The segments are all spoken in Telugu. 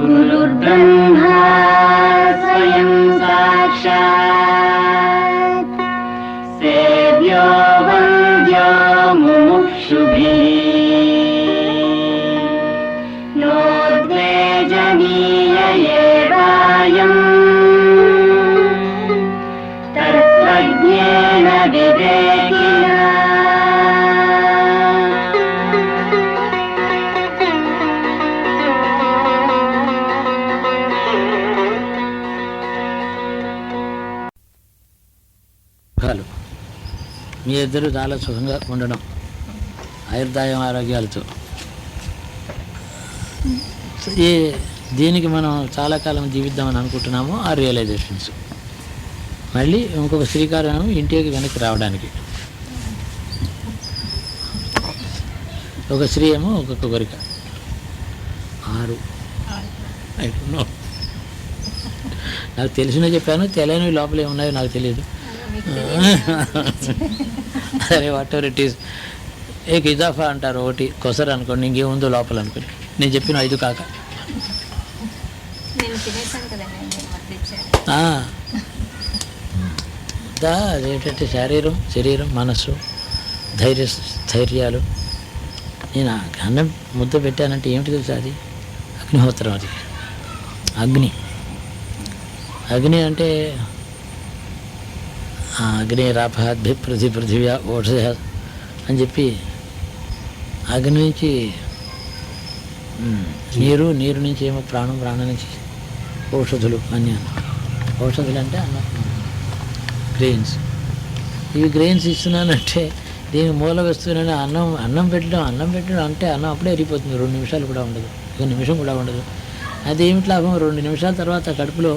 गुरुर्ब्रह्मा स्वयं साक्षात् सेव्यो वन्द्यो मुमुक्षुभिः नोद्वेजनीय एवायम् तत्त्वज्ञेन विवेकिना। మీ ఇద్దరు చాలా సుఖంగా ఉండడం, ఆయుర్దాయం ఆరోగ్యాలతో. దీనికి మనం చాలా కాలం జీవిద్దామని అనుకుంటున్నాము. ఆ రియలైజేషన్స్ మళ్ళీ ఇంకొక శ్రీకారం ఇంటికి వెనక్కి రావడానికి. ఒక స్త్రీ ఏమో ఒక్కొక్క కోరిక 6. నాకు తెలిసిన చెప్పాను, తెలియనివి లోపల ఏమున్నాయో నాకు తెలియదు. అరే వాట్ ఎవర్ ఇట్ ఈస్. ఇజాఫా అంటారు, ఒకటి కొసరు అనుకోండి, ఇంకేముందో లోపల అనుకోండి. నేను చెప్పిన 5 కాక అదేంటంటే శరీరం మనస్సు ధైర్యాలు. నేను అన్నం ముద్ద పెట్టానంటే ఏమిటి తెలుసా? అది అగ్నిహోత్రం. అది అగ్ని అంటే అగ్ని రాపహాద్భి పృథివ్యా ఓషధ అని చెప్పి అగ్ని నుంచి నీరు నుంచి ఏమో ప్రాణం నుంచి ఔషధులు అని ఔషధులు అంటే అన్నం, గ్రెయిన్స్. ఇవి గ్రెయిన్స్ ఇస్తున్నానంటే దీనికి మూల వస్తున్నాను. అన్నం పెట్టడం అంటే అన్నం అప్పుడే ఎరిగిపోతుంది. 2 నిమిషాలు కూడా ఉండదు, 1 నిమిషం కూడా ఉండదు. అదేమిటి లాభం? 2 నిమిషాల తర్వాత కడుపులో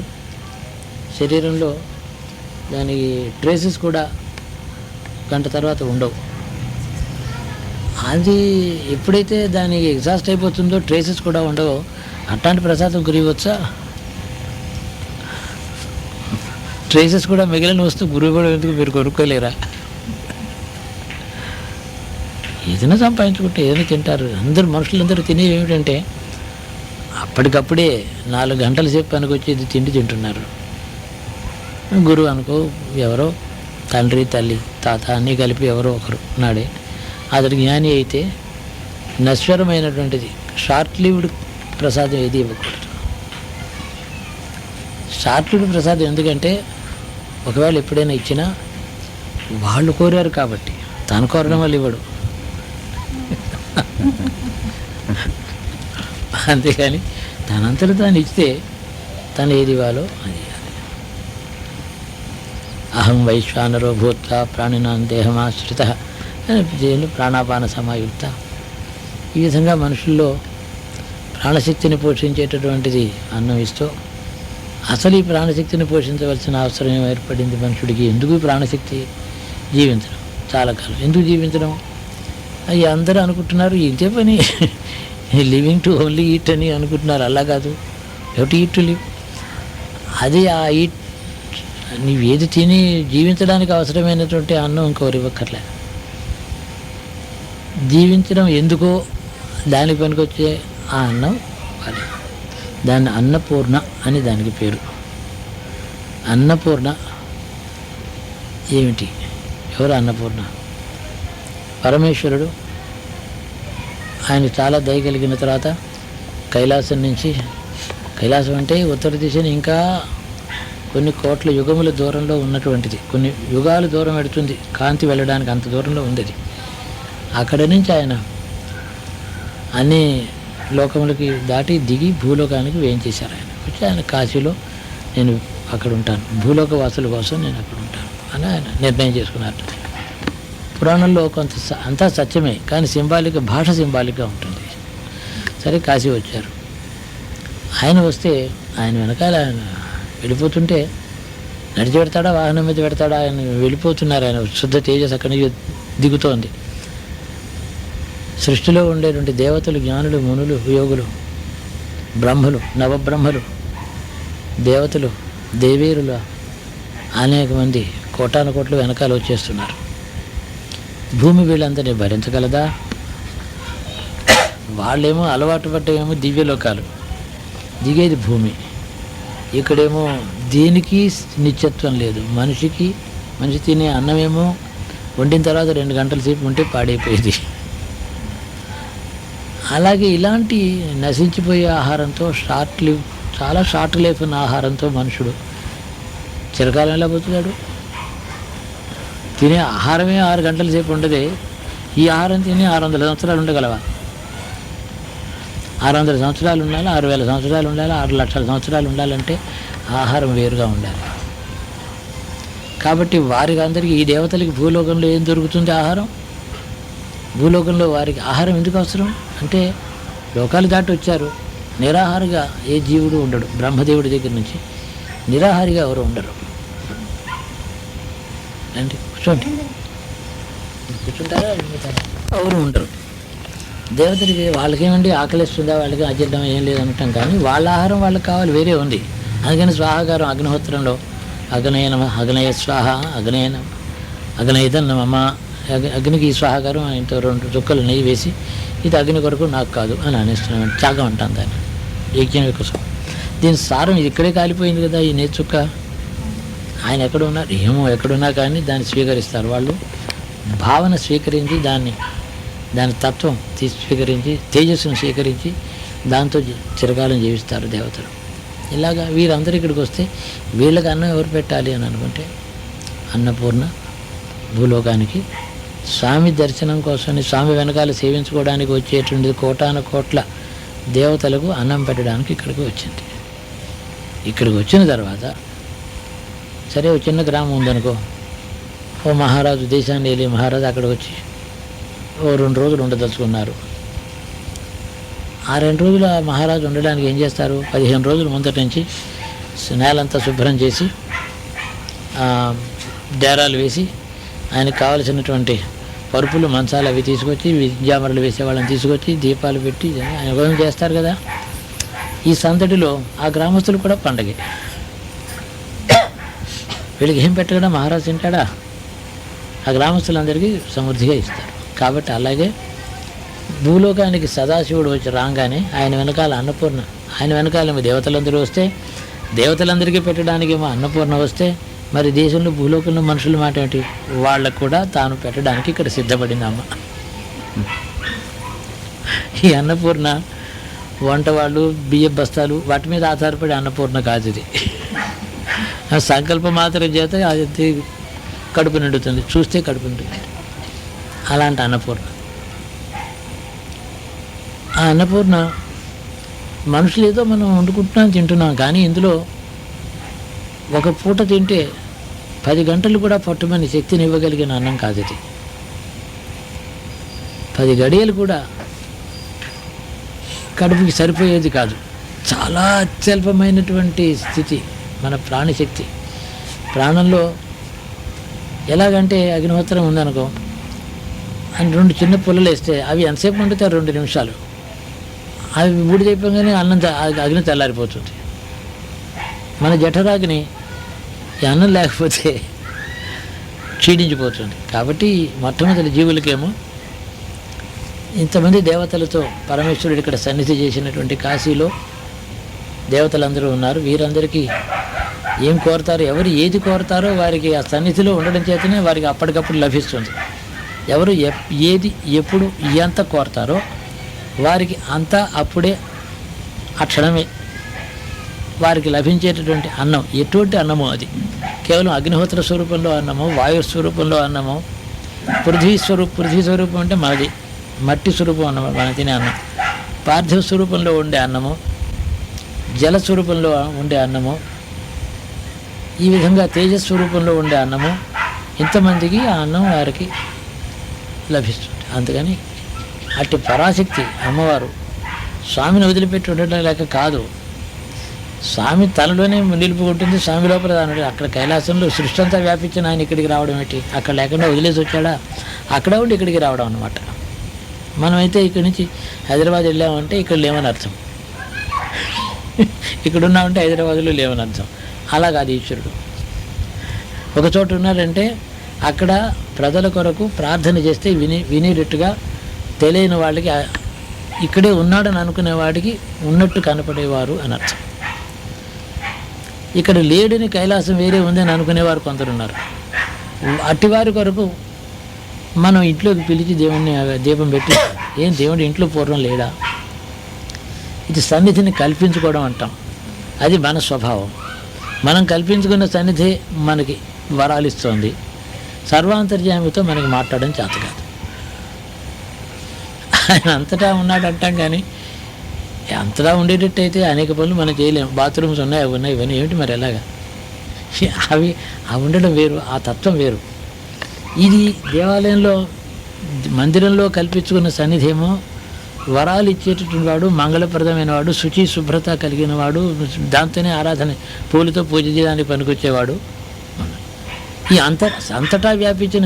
శరీరంలో దానికి ట్రేసెస్ కూడా గంట తర్వాత ఉండవు. అది ఎప్పుడైతే దానికి ఎగ్జాస్ట్ అయిపోతుందో ట్రేసెస్ కూడా ఉండవు. అట్లాంటి ప్రసాదం గురివచ్చా? ట్రేసెస్ కూడా మిగిలిన వస్తువు గురువు కూడా ఎందుకు మీరు కొనుక్కోలేరా? ఏదైనా సంపాదించుకుంటే ఏదైనా తింటారు. మనుషులందరూ తినేవి ఏమిటంటే అప్పటికప్పుడే 4 గంటల సేపు పనికొచ్చేది తిండి తింటున్నారు. గురువు అనుకో, ఎవరో తండ్రి తల్లి తాత అన్నీ కలిపి ఎవరో ఒకరు నాడే అతడు జ్ఞాని అయితే నశ్వరమైనటువంటిది షార్ట్ లివ్డ్ ప్రసాదం ఏది ఇవ్వకూడదు. షార్ట్ లివ్డ్ ప్రసాదం ఎందుకంటే ఒకవేళ ఎప్పుడైనా ఇచ్చినా వాళ్ళు కోరారు కాబట్టి, తను కోరడం వల్ల ఇవ్వడు. అంతేకాని తనంతలో తాను ఇస్తే తను ఏది ఇవ్వాలో అది. అహం వైశ్వానరో భూత్వా ప్రాణినాం దేహమాశ్రిత అని ప్రాణాపాన సమాయుక్త. ఈ విధంగా మనుషుల్లో ప్రాణశక్తిని పోషించేటటువంటిది అన్నం ఇస్తూ, అసలు ఈ ప్రాణశక్తిని పోషించవలసిన అవసరం ఏర్పడింది మనుషుడికి. ఎందుకు ప్రాణశక్తి? జీవించడం, చాలా కాలం. ఎందుకు జీవించడం? అవి అందరూ అనుకుంటున్నారు ఇంతే పని, లివింగ్ టు ఓన్లీ ఈట్ అని అనుకుంటున్నారు. అలా కాదు, ఎవటి ఈట్ టు లివ్. అది ఆ ఈట్ నీవు ఏది తిని జీవించడానికి అవసరమైనటువంటి అన్నం ఇంకొకరు ఇవ్వక్కర్లే. జీవించడం ఎందుకో దానికి పనికొచ్చే ఆ అన్నం అది. దాన్ని అన్నపూర్ణ అని దానికి పేరు. అన్నపూర్ణ ఏమిటి? ఎవరు అన్నపూర్ణ? పరమేశ్వరుడు. ఆయన చాలా దయ కలిగిన తర్వాత కైలాసం నుంచి, కైలాసం అంటే ఉత్తర దిశని ఇంకా కొన్ని కోట్ల యుగముల దూరంలో ఉన్నటువంటిది, కొన్ని యుగాలు దూరం పెడుతుంది కాంతి వెళ్ళడానికి, అంత దూరంలో ఉంది అది. అక్కడ నుంచి ఆయన అన్ని లోకములకి దాటి దిగి భూలోకానికి వేయించేశారు. ఆయన వచ్చి ఆయన కాశీలో నేను అక్కడ ఉంటాను, భూలోక వాసుల కోసం నేను అక్కడ ఉంటాను అని ఆయన నిర్ణయం చేసుకున్నారు. పురాణంలో కొంత అంతా సత్యమే, కానీ భాష సింబాలిక్గా ఉంటుంది. సరే కాశీ వచ్చారు. ఆయన వస్తే ఆయన వెనకాల ఆయన వెళ్ళిపోతుంటే నడిచి పెడతాడా వాహనం మీద పెడతాడా? ఆయన వెళ్ళిపోతున్నారు. ఆయన శుద్ధ తేజస్ అక్కడి నుంచి దిగుతోంది. సృష్టిలో ఉండేటువంటి దేవతలు, జ్ఞానులు, మునులు, యోగులు, బ్రహ్మలు, నవబ్రహ్మలు, దేవతలు, దేవేరులు అనేక మంది కోటాను కోట్లు వెనకాల వచ్చేస్తున్నారు. భూమి వీళ్ళందరినీ భరించగలదా? వాళ్ళేమో అలవాటు పడ్డేమో దివ్యలోకాలు, దిగేది భూమి. ఇక్కడేమో దేనికి నిత్యత్వం లేదు. మనిషి తినే అన్నమేమో వండిన తర్వాత 2 గంటల సేపు ఉంటే పాడైపోయేది. అలాగే ఇలాంటి నశించిపోయే ఆహారంతో చాలా షార్ట్ లైఫ్ ఉన్న ఆహారంతో మనుషుడు చిరకాలం ఎలా బతుకుతాడు? తినే ఆహారమే 6 గంటల సేపు ఉండదే. ఈ ఆహారం తిని 600 సంవత్సరాలు ఉండగలవా? 600 సంవత్సరాలు ఉండాలి, 6000 సంవత్సరాలు ఉండాలి, 6 లక్షల సంవత్సరాలు ఉండాలంటే ఆహారం వేరుగా ఉండాలి. కాబట్టి వారికి అందరికీ, ఈ దేవతలకి భూలోకంలో ఏం దొరుకుతుంది? ఆహారం. భూలోకంలో వారికి ఆహారం ఎందుకు అవసరం అంటే, లోకాలు దాటి వచ్చారు. నిరాహారిగా ఏ జీవుడు ఉండడు. బ్రహ్మదేవుడి దగ్గర నుంచి నిరాహారిగా ఎవరు ఉండరు. అంటే కూర్చుంటారా ఎవరు ఉండరు. దేవతలకి వాళ్ళకేమండి ఆకలిస్తుందా, వాళ్ళకి అజీర్ణం ఏం లేదనటం, కానీ వాళ్ళ ఆహారం వాళ్ళకి కావాలి, వేరే ఉంది. అందుకని స్వాహాకారం అగ్నిహోత్రంలో అగ్నయ స్వాహ అగ్నయదన్నమమ్మ, అగ్నికి ఈ స్వాహాకారం ఇంత 2 చుక్కలు నెయ్యి వేసి, ఇది అగ్ని కొరకు నాకు కాదు అని అనేస్తున్నాం. త్యాగం అంటాం దాన్ని, యజ్ఞం కోసం. దీని సారం ఇక్కడే కాలిపోయింది కదా, ఈ నెయ్యి చుక్క. ఆయన ఎక్కడున్నారు ఏమో, ఎక్కడున్నా కానీ దాన్ని స్వీకరిస్తారు వాళ్ళు. భావన స్వీకరించి దాని తత్వం స్వీకరించి, తేజస్సును స్వీకరించి దాంతో చిరకాలం జీవిస్తారు దేవతలు. ఇలాగా వీరందరూ ఇక్కడికి వస్తే వీళ్ళకి అన్నం ఎవరు పెట్టాలి అని అనుకుంటే, అన్నపూర్ణ భూలోకానికి స్వామి దర్శనం కోసం, స్వామి వెనకాల సేవించుకోవడానికి వచ్చేటువంటి కోటాను కోట్ల దేవతలకు అన్నం పెట్టడానికి ఇక్కడికి వచ్చింది. ఇక్కడికి వచ్చిన తర్వాత సరే, ఒక చిన్న గ్రామం ఉందనుకో, ఓ మహారాజు, దేశాన్ని వెళ్ళి మహారాజు అక్కడికి వచ్చి ఓ 2 రోజులు ఉండదలుచుకున్నారు. ఆ 2 రోజులు ఆ మహారాజు ఉండడానికి ఏం చేస్తారు? 15 రోజుల ముందటి నుంచి నేలంతా శుభ్రం చేసి, డేరాలు వేసి, ఆయనకు కావలసినటువంటి పరుపులు, మంచాలు అవి తీసుకొచ్చి, విద్యామరులు వేసే వాళ్ళని తీసుకొచ్చి, దీపాలు పెట్టి ఆయన భోజనం చేస్తారు కదా. ఈ సందడిలో ఆ గ్రామస్తులు కూడా పండగే. వీళ్ళకి ఏం పెట్టకుండా మహారాజు తింటాడా? ఆ గ్రామస్తులందరికీ సమృద్ధిగా ఇస్తారు. కాబట్టి అలాగే భూలోకానికి సదాశివుడు వచ్చి రాగానే ఆయన వెనకాల అన్నపూర్ణ, ఆయన వెనకాలేమో దేవతలందరూ వస్తే, దేవతలందరికీ పెట్టడానికి ఏమో అన్నపూర్ణ వస్తే, మరి దేశంలో భూలోకంలో మనుషుల మాట ఏంటి? వాళ్ళకు కూడా తాను పెట్టడానికి ఇక్కడ సిద్ధపడింది అమ్మ. ఈ అన్నపూర్ణ వంట వాళ్ళు, బియ్య బస్తాలు, వాటి మీద ఆధారపడి అన్నపూర్ణ కాదు ఇది. సంకల్ప మాత్రం చేత అది కడుపు నిండుతుంది, చూస్తే కడుపు నిండుతుంది. అలాంటి అన్నపూర్ణ. ఆ అన్నపూర్ణ మనుషులు ఏదో మనం వండుకుంటున్నాం, తింటున్నాం, కానీ ఇందులో ఒక పూట తింటే 10 గంటలు కూడా పట్టుమని శక్తిని ఇవ్వగలిగిన అన్నం కాదు ఇది. 10 గడియలు కూడా కడుపుకి సరిపోయేది కాదు. చాలా అత్యల్పమైనటువంటి స్థితి మన ప్రాణశక్తి. ప్రాణంలో ఎలాగంటే అగ్నిహోత్రం ఉందనుకో, అని 2 చిన్న పుల్లలు వేస్తే అవి ఎంతసేపు వండుతారు? 2 నిమిషాలు. అవి బూడిదైపోగానే అగ్ని తెల్లారిపోతుంది. మన జఠరాగ్ని ఈ అన్నం లేకపోతే క్షీణించిపోతుంది. కాబట్టి మొట్టమొదటి జీవులకేమో ఇంతమంది దేవతలతో పరమేశ్వరుడు ఇక్కడ సన్నిధి చేసినటువంటి కాశీలో దేవతలందరూ ఉన్నారు. వీరందరికీ ఏం కోరుతారో, ఎవరు ఏది కోరుతారో వారికి ఆ సన్నిధిలో ఉండడం చేతనే వారికి అప్పటికప్పుడు లభిస్తుంది. ఎవరు ఏది ఎప్పుడు ఎంత కోరుతారో వారికి అంతా అప్పుడే ఆ క్షణమే వారికి లభించేటటువంటి అన్నం ఎటువంటి అన్నమో అది కేవలం అగ్నిహోత్ర స్వరూపంలో అన్నమో, వాయు స్వరూపంలో అన్నమో, పృథ్వీ స్వరూపం అంటే మనది మట్టి స్వరూపం అన్నమో మనం తినే అన్నం, పార్థివ స్వరూపంలో ఉండే అన్నమో, జల స్వరూపంలో ఉండే అన్నమో, ఈ విధంగా తేజస్వరూపంలో ఉండే అన్నము, ఇంతమందికి ఆ అన్నం వారికి లభిస్తుంది. అందుకని అట్టి పరాశక్తి అమ్మవారు స్వామిని వదిలిపెట్టి ఉండడం లేక కాదు, స్వామి తనలోనే నిలుపుకుంటుంది, స్వామి లోపల దాని అక్కడ కైలాసంలో సృష్టి అంతా వ్యాపించిన ఆయన ఇక్కడికి రావడం ఏంటి? అక్కడ లేకుండా వదిలేసి వచ్చాడా? అక్కడ ఉండి ఇక్కడికి రావడం అన్నమాట. మనమైతే ఇక్కడి నుంచి హైదరాబాద్ వెళ్ళామంటే ఇక్కడ లేవని అర్థం, ఇక్కడున్నామంటే హైదరాబాద్లో లేవని అర్థం. అలా కాదు ఈశ్వరుడు. ఒక చోట ఉన్నారంటే అక్కడ ప్రజల కొరకు ప్రార్థన చేస్తే వినేటట్టుగా తెలియని వాళ్ళకి ఇక్కడే ఉన్నాడని అనుకునే వాడికి ఉన్నట్టు కనపడేవారు అని అర్థం. ఇక్కడ లేడని కైలాసం వేరే ఉందని అనుకునేవారు కొందరున్నారు. అట్టివారి కొరకు మనం ఇంట్లోకి పిలిచి దేవుణ్ణి దీపం పెట్టి, ఏం దేవుడు ఇంట్లో పూర్వం లేడా? ఇది సన్నిధిని కల్పించుకోవడం అంటాం. అది మన స్వభావం. మనం కల్పించుకున్న సన్నిధి మనకి వరాలిస్తోంది. సర్వాంతర్యామితో మనకి మాట్లాడడం చేత కాదు. ఆయన అంతటా ఉన్నాడు అంటాం, కానీ అంతటా ఉండేటట్టయితే అనేక పనులు మనం చేయలేము. బాత్రూమ్స్ ఉన్నాయి, అవి ఉన్నాయి, ఇవన్నీ ఏమిటి మరి ఎలాగా? అవి ఉండడం వేరు, ఆ తత్వం వేరు. ఇది దేవాలయంలో మందిరంలో కల్పించుకున్న సన్నిధి ఏమో వరాలు ఇచ్చేటటువంటి వాడు, మంగళప్రదమైన వాడు, శుచి శుభ్రత కలిగిన వాడు, దాంతోనే ఆరాధన పూలతో పూజ చేయడానికి పనికొచ్చేవాడు. ఈ అంతటా వ్యాపించిన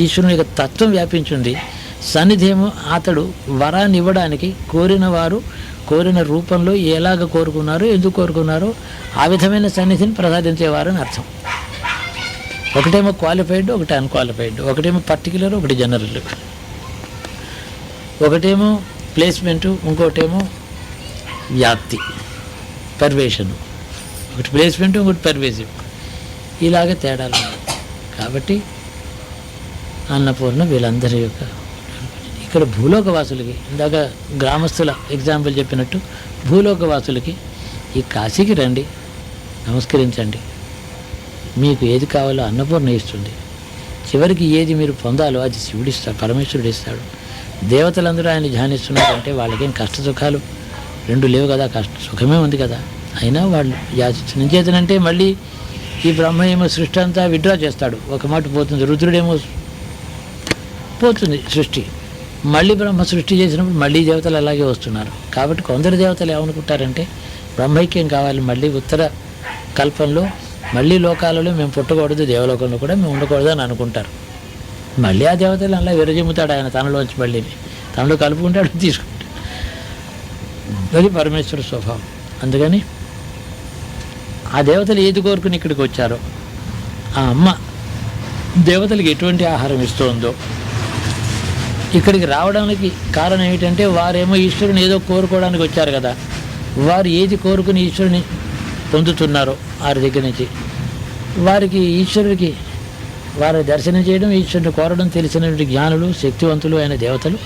ఈశ్వరుని యొక్క తత్వం వ్యాపించింది. సన్నిధేమో అతడు వరాన్ని ఇవ్వడానికి కోరిన వారు కోరిన రూపంలో ఎలాగ కోరుకున్నారో, ఎందుకు కోరుకున్నారో ఆ విధమైన సన్నిధిని ప్రసాదించేవారు అని అర్థం. ఒకటేమో క్వాలిఫైడ్, ఒకటి అన్క్వాలిఫైడ్, ఒకటేమో పర్టికులర్, ఒకటి జనరల్, ఒకటేమో ప్లేస్మెంటు, ఇంకోటేమో వ్యాప్తి, పర్వేషను. ఒకటి ప్లేస్మెంట్, ఇంకోటి పర్వేసివ్, ఇలాగే తేడాలు. కాబట్టి అన్నపూర్ణ వీళ్ళందరి యొక్క ఇక్కడ భూలోకవాసులకి, ఇందాక గ్రామస్తుల ఎగ్జాంపుల్ చెప్పినట్టు భూలోకవాసులకి ఈ కాశీకి రండి, నమస్కరించండి, మీకు ఏది కావాలో అన్నపూర్ణ ఇస్తుంది. చివరికి ఏది మీరు పొందాలో అది శివుడు ఇస్తాడు, పరమేశ్వరుడు ఇస్తాడు. దేవతలందరూ ఆయన ధ్యానిస్తున్నారంటే వాళ్ళకేం కష్ట సుఖాలు రెండు లేవు కదా, సుఖమే ఉంది కదా. అయినా వాళ్ళు యాచించిన చేతనంటే మళ్ళీ ఈ బ్రహ్మ ఏమో సృష్టి అంతా విడ్రా చేస్తాడు, ఒక మాట పోతుంది. రుద్రుడేమో పోతుంది సృష్టి, మళ్ళీ బ్రహ్మ సృష్టి చేసినప్పుడు మళ్ళీ దేవతలు అలాగే వస్తున్నారు. కాబట్టి కొందరు దేవతలు ఏమనుకుంటారంటే బ్రహ్మైక్యం కావాలి, మళ్ళీ ఉత్తర కల్పంలో మళ్ళీ లోకాలలో మేము పుట్టకూడదు, దేవలోకంలో కూడా మేము ఉండకూడదు అని అనుకుంటారు. మళ్ళీ ఆ దేవతలు అలా విరజిమ్ముతాడు ఆయన తనలోంచి, మళ్ళీ తనలో కలుపుకుంటాడు, తీసుకుంటాడు. అది పరమేశ్వర స్వభావం. అందుకని ఆ దేవతలు ఏది కోరుకుని ఇక్కడికి వచ్చారో, ఆ అమ్మ దేవతలకు ఎటువంటి ఆహారం ఇస్తుందో, ఇక్కడికి రావడానికి కారణం ఏమిటంటే వారేమో ఈశ్వరుని ఏదో కోరుకోవడానికి వచ్చారు కదా, వారు ఏది కోరుకుని ఈశ్వరుని పొందుతున్నారో వారి దగ్గర నుంచి, వారికి ఈశ్వరుడికి వారి దర్శనం చేయడం, ఈశ్వరుని కోరడం తెలిసినటువంటి జ్ఞానులు, శక్తివంతులు అయిన దేవతలు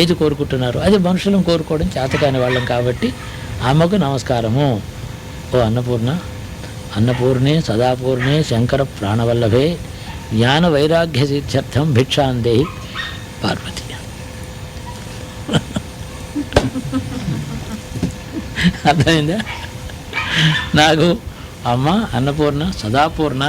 ఏది కోరుకుంటున్నారో అది మనుషులను కోరుకోవడం చేతకాని వాళ్ళం. కాబట్టి అమ్మకు నమస్కారము. ఓ అన్నపూర్ణ, అన్నపూర్ణే సదాపూర్ణే శంకర ప్రాణవల్లభే జ్ఞాన వైరాగ్య సిద్ధ్యర్థం భిక్షాందేహి పార్వతి. అర్థమైందా? నాకు అమ్మ అన్నపూర్ణ, సదాపూర్ణ,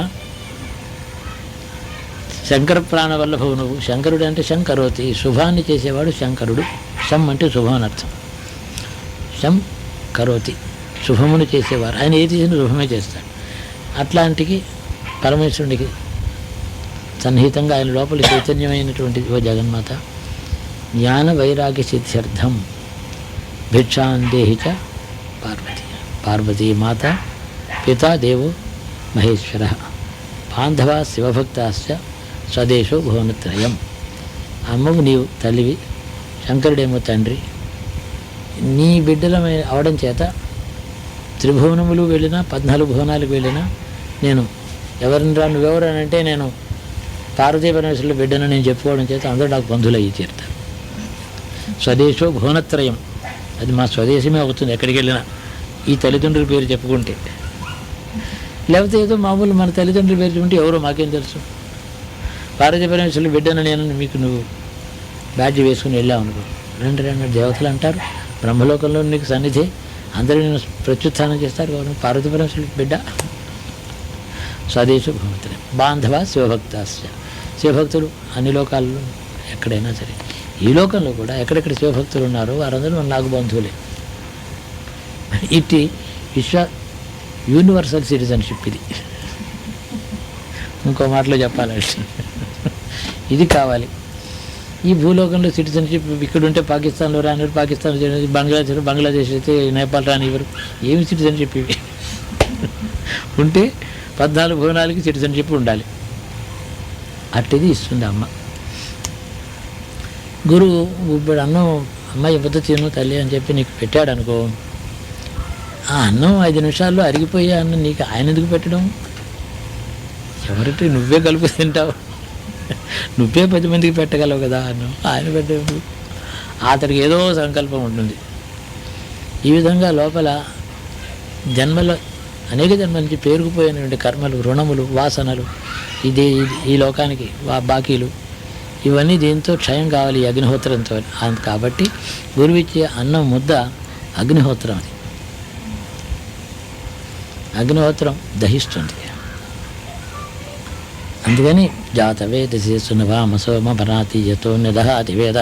శంకర ప్రాణవల్లభవు నువ్వు. శంకరుడు అంటే శంకరోతి, శుభాన్ని చేసేవాడు శంకరుడు. శం అంటే శుభం అని అర్థం. శం కరోతి, శుభమును చేసేవారు. ఆయన ఏది చేసినా శుభమే చేస్తాడు. అట్లాంటికి పరమేశ్వరునికి సన్నిహితంగా ఆయన లోపల చైతన్యమైనటువంటి ఓ జగన్మాత, జ్ఞాన వైరాగ్య సిద్ధ్యర్థం భిక్షాందేహి చ పార్వతి. పార్వతీ మాత, పితా దేవో మహేశ్వర, బాంధవా శివభక్తాశ్చ స్వదేశో భువనత్రయం. అమ్మవు నీవు తల్లివి, శంకరుడేమో తండ్రి. నీ బిడ్డలమై అవడం చేత త్రిభువనములు వెళ్ళినా, 14 భువనాలకు వెళ్ళినా నేను ఎవరిని రా నువ్వెవరు అని అంటే నేను పార్వతీ పరమేశ్వరుల బిడ్డను నేను చెప్పుకోవడం చేత అందరూ నాకు బంధువులు అయ్యి తీరుతారు. స్వదేశో భువనత్రయం, అది మా స్వదేశమే అవుతుంది ఎక్కడికి వెళ్ళినా ఈ తల్లిదండ్రుల పేరు చెప్పుకుంటే. లేకపోతే ఏదో మామూలు మన తల్లిదండ్రుల పేరు చెప్పుకుంటే ఎవరో మాకేం తెలుసు. పార్వతీ పరమేశ్వరుల బిడ్డను నేను మీకు నువ్వు బ్యాడ్జ్ వేసుకుని వెళ్ళావు అనుకో, రెండు దేవతలు అంటారు బ్రహ్మలోకంలో నీకు సన్నిధి, అందరూ నేను ప్రత్యుత్థానం చేస్తారు కాబట్టి పార్వతీ పరమేశ్వరుల బిడ్డ. స్వదేశ భూమిత్రయం బాంధవ శివభక్తాశ్చ, శివభక్తులు అన్ని లోకాల్లో ఎక్కడైనా సరే, ఈ లోకంలో కూడా ఎక్కడెక్కడ శివభక్తులు ఉన్నారో వారందరూ నాకు బంధువులే. ఇట్టి యూనివర్సల్ సిటిజన్షిప్ ఇది. ఇంకో మాటలో చెప్పాలంటే ఇది కావాలి. ఈ భూలోకంలో సిటిజన్షిప్ ఇక్కడ ఉంటే పాకిస్తాన్లో రానివారు పాకిస్తాన్, బంగ్లాదేశ్ అయితే నేపాల్ రానివారు. ఏమి సిటిజన్షిప్ ఇవి? ఉంటే 14 భువనాలకి సిటిజన్షిప్ ఉండాలి. అట్టిది ఇస్తుంది అమ్మ. గురువు ఇప్పుడు అన్నం అమ్మాయి ఇవ్వద్దు తిను తల్లి అని చెప్పి నీకు పెట్టాడు అనుకో, ఆ అన్నం 5 నిమిషాల్లో అరిగిపోయే అన్నం నీకు ఆయన ఎందుకు పెట్టడం? ఎవరికి నువ్వే కలుపు తింటావు, నువ్వే 10 మందికి పెట్టగలవు కదా అన్నం, ఆయన పెట్టేప్పుడు అతడికి ఏదో సంకల్పం ఉంటుంది. ఈ విధంగా లోపల జన్మలో అనేక జన్మల నుంచి పేరుకుపోయినటువంటి కర్మలు, రుణములు, వాసనలు, ఈ లోకానికి బాకీలు, ఇవన్నీ దీంతో క్షయం కావాలి ఈ అగ్నిహోత్రంతో. కాబట్టి గురువిచ్చే అన్నం ముద్ద అగ్నిహోత్రం. అది అగ్నిహోత్రం దహిస్తుంది. అందుకని జాతవేద శేసునవామసోమ పనాతి యతో నిదహాతి వేద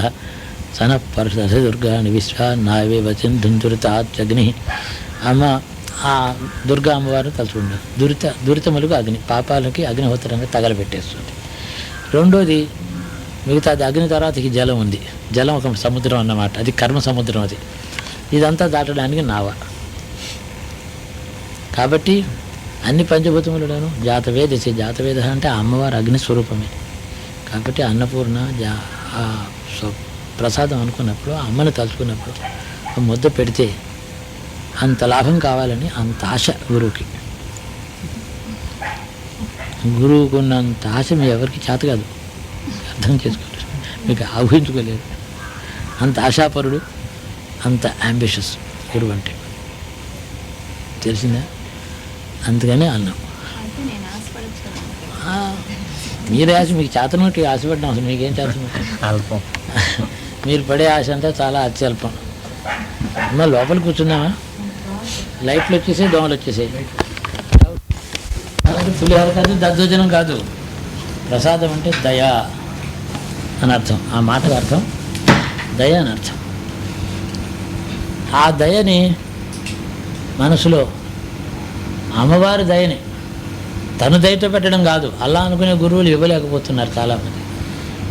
సన పరస దుర్గాని విశ్వా నావే వచింధురితాగ్ని. అమ్మ ఆ దుర్గా అమ్మవారిని తలుచుకుంటారు. దురితములకు అగ్ని, పాపాలకి అగ్నిహోత్రంగా తగలబెట్టేస్తుంది. రెండోది మిగతా అది అగ్ని తర్వాత జలం ఉంది. జలం ఒక సముద్రం అన్నమాట, అది కర్మ సముద్రం. అది ఇదంతా దాటడానికి నావ. కాబట్టి అన్ని పంచభూతములను జాతవేద అంటే అమ్మవారి అగ్ని స్వరూపమే. కాబట్టి అన్నపూర్ణ ప్రసాదం అనుకున్నప్పుడు, అమ్మను తలుచుకున్నప్పుడు ముద్ద పెడితే అంత లాభం కావాలని అంత ఆశ గురువుకి. గురువుకున్నంత ఆశ మీ ఎవరికి చేత కాదు, అర్థం చేసుకోలేదు, మీకు ఊహించుకోలేదు. అంత ఆశాపరుడు, అంత అంబిషియస్ గురువు అంటే, తెలిసిందా? అందుకనే అన్నాం మీరు ఆశ మీకు చేతనట్టు ఆశపడ్డాం. అసలు మీకేం చేతను? అల్పం. మీరు పడే ఆశ అంతా చాలా అత్యల్పం. అమ్మ లోపల కూర్చున్నామా, లైట్లు వచ్చేసాయి, దోమలు వచ్చేసాయి. పులిహోర కాదు, దద్దోజనం కాదు. ప్రసాదం అంటే దయ అని అర్థం. ఆ మాటకు అర్థం దయ అని అర్థం. ఆ దయని మనసులో అమ్మవారి దయని తను దయతో పెట్టడం కాదు, అలా అనుకునే గురువులు ఇవ్వలేకపోతున్నారు చాలామంది.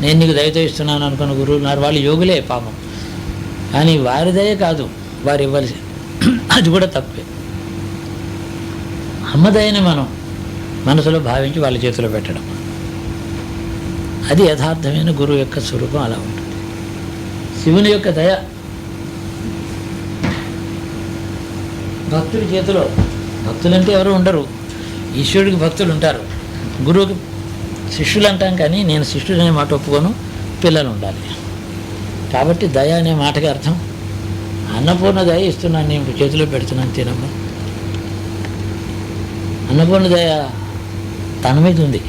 నేను నీకు దయతో ఇస్తున్నాను అనుకున్న గురువులు ఉన్నారు, వాళ్ళు యోగులే పాపం. కానీ వారి దయ కాదు వారు ఇవ్వాల్సి, అది కూడా తప్పే. అమ్మ దయని మనం మనసులో భావించి వాళ్ళ చేతిలో పెట్టడం, అది యథార్థమైన గురువు యొక్క స్వరూపం. అలా ఉంటుంది. శివుని యొక్క దయ భక్తుడి చేతిలో. భక్తులంటే ఎవరు ఉండరు, ఈశ్వరుడికి భక్తులు ఉంటారు, గురువుకి శిష్యులు అంటాం. కానీ నేను శిష్యుడు అనే మాట ఒప్పుకోను, పిల్లలు ఉండాలి. కాబట్టి దయ అనే మాటకి అర్థం అన్నపూర్ణ దయ ఇస్తున్నాను, నేను చేతిలో పెడుతున్నాను, తినమ్మా. అన్నపూర్ణ దయ తన మీద ఉంది.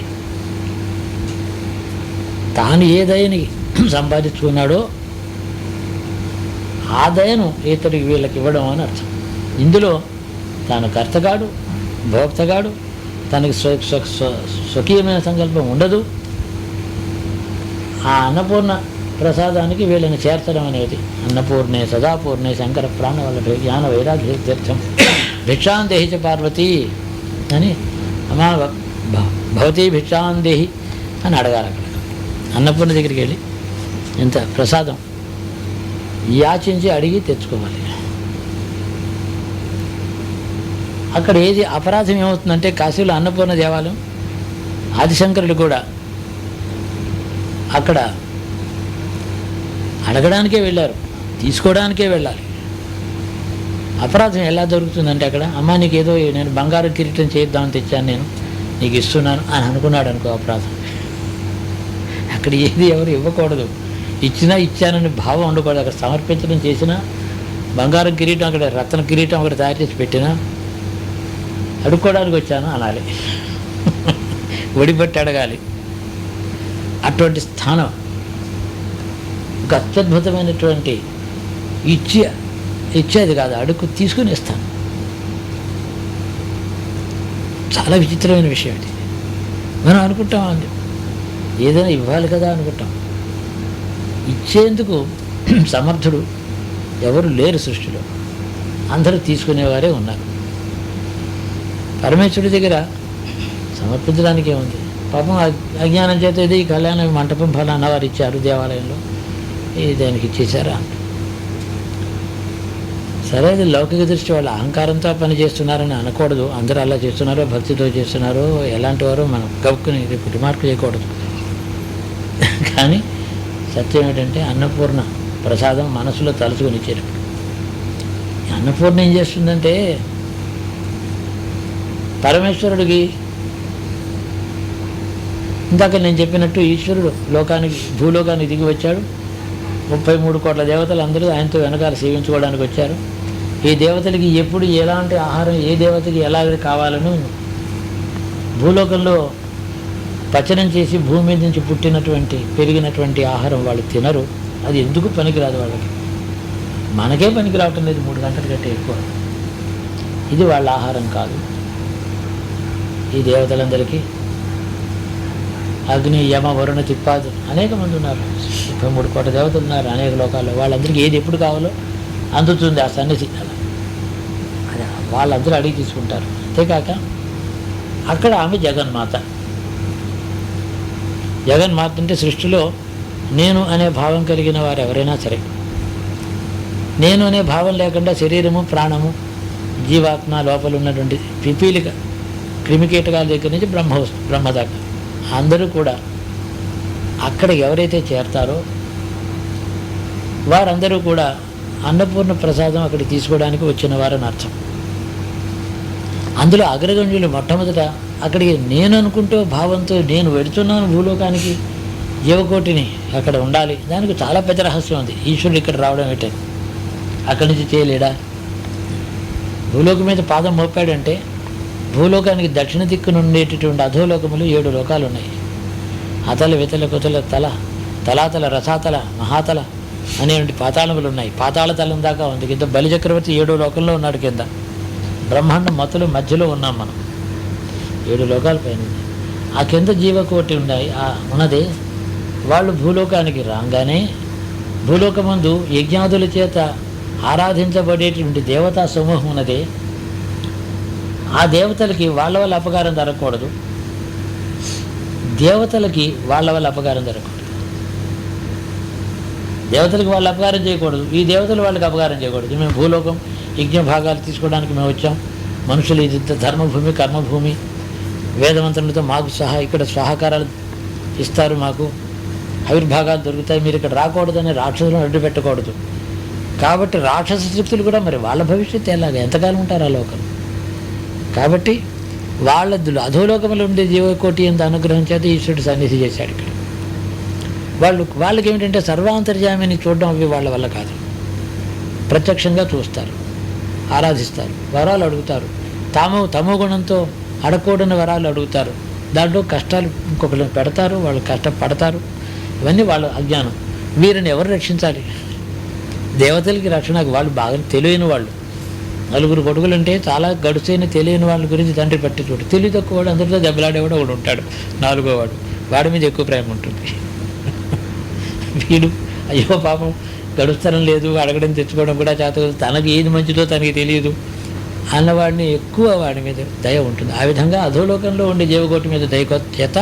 తాను ఏ దయని సంపాదించుకున్నాడో ఆ దయను ఇతడికి వీళ్ళకి ఇవ్వడం అని అర్థం. ఇందులో తాను కర్తగాడు, భోక్తగాడు, తనకి స్వకీయమైన సంకల్పం ఉండదు. ఆ అన్నపూర్ణ ప్రసాదానికి వీళ్ళని చేర్చడం అనేది అన్నపూర్ణే సదాపూర్ణే శంకర ప్రాణవల్ల జ్ఞాన వైరాగ్య తీర్థం భిక్షాందేహి చ పార్వతీ అని అమ్మా భవతీ భిక్షాందేహి అని అడగాలి. అక్కడ అన్నపూర్ణ దగ్గరికి వెళ్ళి ఎంత ప్రసాదం యాచించి అడిగి తెచ్చుకోవాలి. అక్కడ ఏది అపరాధం ఏమవుతుందంటే, కాశీలో అన్నపూర్ణ దేవాలయం, ఆదిశంకరుడు కూడా అక్కడ అడగడానికే వెళ్ళారు, తీసుకోవడానికే వెళ్ళాలి. అపరాధం ఎలా దొరుకుతుందంటే, అక్కడ అమ్మ నీకు ఏదో నేను బంగారు కిరీటం చేద్దామని తెచ్చాను, నేను నీకు ఇస్తున్నాను అని అనుకున్నాడు అనుకో, అపరాధం. అక్కడ ఏది ఎవరు ఇవ్వకూడదు, ఇచ్చినా ఇచ్చానని భావం ఉండకూడదు. అక్కడ సమర్పించడం చేసినా, బంగారం కిరీటం అక్కడ రత్న కిరీటం అక్కడ తయారు చేసి పెట్టినా అడుక్కోవడానికి వచ్చాను అనాలి, ఒడిపట్టి అడగాలి. అటువంటి స్థానం ఒక అత్యద్భుతమైనటువంటి ఇచ్చేది కాదు, అడుగు తీసుకుని ఇస్తాను. చాలా విచిత్రమైన విషయం ఇది. మనం అనుకుంటాం ఏదైనా ఇవ్వాలి కదా అనుకుంటాం. ఇచ్చేందుకు సమర్థుడు ఎవరు లేరు సృష్టిలో, అందరూ తీసుకునేవారే ఉన్నారు. పరమేశ్వరుడి దగ్గర సమర్పించడానికి ఏముంది? పాపం అజ్ఞానం చేత ఇది కళ్యాణ మంటపం ఫలానా వారు ఇచ్చారు దేవాలయంలో, ఇది దానికి ఇచ్చేసారా? సరే, అది లౌకిక దృష్టి వాళ్ళ అహంకారంతో పని చేస్తున్నారని అనకూడదు. అందరూ అలా చేస్తున్నారో భక్తితో చేస్తున్నారో ఎలాంటి వారో మనం గబుక్కుని రిమార్క్ చేయకూడదు. కానీ సత్యం ఏంటంటే అన్నపూర్ణ ప్రసాదం మనసులో తలుచుకొని ఇచ్చేటప్పుడు అన్నపూర్ణ ఏం చేస్తుందంటే పరమేశ్వరుడికి ఇందాక నేను చెప్పినట్టు ఈశ్వరుడు భూలోకానికి దిగి వచ్చాడు. 33 కోట్ల దేవతలు అందరూ ఆయనతో వెనకాల సేవించుకోవడానికి వచ్చారు. ఈ దేవతలకి ఎప్పుడు ఎలాంటి ఆహారం ఏ దేవతకి ఎలా కావాలని భూలోకంలో పచనం చేసి భూమి మీద నుంచి పెరిగినటువంటి ఆహారం వాళ్ళు తినరు. అది ఎందుకు పనికిరాదు వాళ్ళకి. మనకే పనికి రావటం లేదు 3 గంటల కంటే ఎక్కువ. ఇది వాళ్ళ ఆహారం కాదు. ఈ దేవతలందరికీ అగ్ని యమ వరుణ తిప్పాదు అనేక మంది ఉన్నారు. 33 కోట్ల దేవతలు ఉన్నారు అనేక లోకాల్లో. వాళ్ళందరికీ ఏది ఎప్పుడు కావాలో అందుతుంది ఆ సన్నిధి. అది వాళ్ళందరూ అడిగి తీసుకుంటారు. అంతేకాక అక్కడ ఆమె జగన్మాత. జగన్మాత అంటే సృష్టిలో నేను అనే భావం కలిగిన వారు ఎవరైనా సరే, నేను అనే భావం లేకుండా శరీరము ప్రాణము జీవాత్మ లోపల ఉన్నటువంటి పిపీలిక క్రిమికీటకాల దగ్గర నుంచి బ్రహ్మ దాకా అందరూ కూడా అక్కడ ఎవరైతే చేరతారో వారందరూ కూడా అన్నపూర్ణ ప్రసాదం అక్కడికి తీసుకోవడానికి వచ్చిన వారని అర్థం. అందులో అగ్రగణ్యులు మొట్టమొదట అక్కడికి నేను అనుకుంటూ భావంతో నేను వెడుతున్నాను భూలోకానికి, జీవకోటిని అక్కడ ఉండాలి. దానికి చాలా పెద్ద రహస్యం ఉంది. ఈశ్వరుడు ఇక్కడ రావడం ఏంటంటే అక్కడి నుంచి చేయలేడా? భూలోకం మీద పాదం మోపాడంటే భూలోకానికి దక్షిణ దిక్కున ఉండేటటువంటి అధోలోకములు 7 లోకాలు ఉన్నాయి. అతల వితల కుతల తలాతల రసాతల మహాతల అనేటువంటి పాతాళములు ఉన్నాయి. పాతాళ తలం దాకా ఉంది. కింద బలిచక్రవర్తి 7వ లోకంలో ఉన్నాడు. కింద బ్రహ్మాండం మతులు మధ్యలో ఉన్నాం మనం. 7 లోకాల పైన ఆ కింద జీవకోటి ఉన్నాయి ఉన్నది. వాళ్ళు భూలోకానికి రాగానే భూలోకమందు యజ్ఞాదుల చేత ఆరాధించబడేటువంటి దేవతా సమూహం ఉన్నది. ఆ దేవతలకి వాళ్ళ వల్ల అపకారం జరగకూడదు. దేవతలకి వాళ్ళ వల్ల అపకారం జరగకూడదు. దేవతలకు వాళ్ళు అపకారం చేయకూడదు. ఈ దేవతలు వాళ్ళకి అపకారం చేయకూడదు. మేము భూలోకం యజ్ఞ భాగాలు తీసుకోవడానికి మేము వచ్చాం. మనుషులు ఇది ధర్మభూమి కర్మభూమి, వేదమంత్రులతో మాకు ఇక్కడ సహకారాలు ఇస్తారు, మాకు ఆవిర్భాగాలు దొరుకుతాయి. మీరు ఇక్కడ రాకూడదని రాక్షసులను అడ్డు పెట్టకూడదు. కాబట్టి రాక్షస శక్తులు కూడా మరి వాళ్ళ భవిష్యత్తు ఎలాగ ఎంతకాలం ఉంటారు ఆ లోకం. కాబట్టి వాళ్ళ అధోలోకంలో ఉండే జీవకోటి ఎంత అనుగ్రహం చేత ఈశ్వరుడు సన్నిధి చేశాడు ఇక్కడ. వాళ్ళకి ఏమిటంటే సర్వాంతర్యామిని చూడడం అవి వాళ్ళ వల్ల కాదు. ప్రత్యక్షంగా చూస్తారు, ఆరాధిస్తారు, వరాలు అడుగుతారు. తమో గుణంతో అడగకూడని వరాలు అడుగుతారు. దాంట్లో కష్టాలు ఇంకొకరిని పెడతారు, వాళ్ళు కష్టపడతారు. ఇవన్నీ వాళ్ళ అజ్ఞానం. వీరిని ఎవరు రక్షించాలి? దేవతలకి రక్షణకు వాళ్ళు బాగా తెలియని వాళ్ళు. 9 కొడుకులు అంటే చాలా గడుసైన తెలియని వాళ్ళ గురించి తండ్రి పట్టించుకోడు. తెలివి తక్కువ వాడు, అందరితో దెబ్బలాడేవాడు ఒకడు ఉంటాడు, 4వ వాడు. వాడి మీద ఎక్కువ ప్రేమ ఉంటుంది. వీడు అయ్యో పాపం గడుస్తరం లేదు, అడగడం తెచ్చుకోవడం కూడా చేత, తనకి ఏది మంచిదో తనకి తెలియదు అన్నవాడిని ఎక్కువ వాడి మీద దయ ఉంటుంది. ఆ విధంగా అధోలోకంలో ఉండే జీవకోటి మీద దయ చేత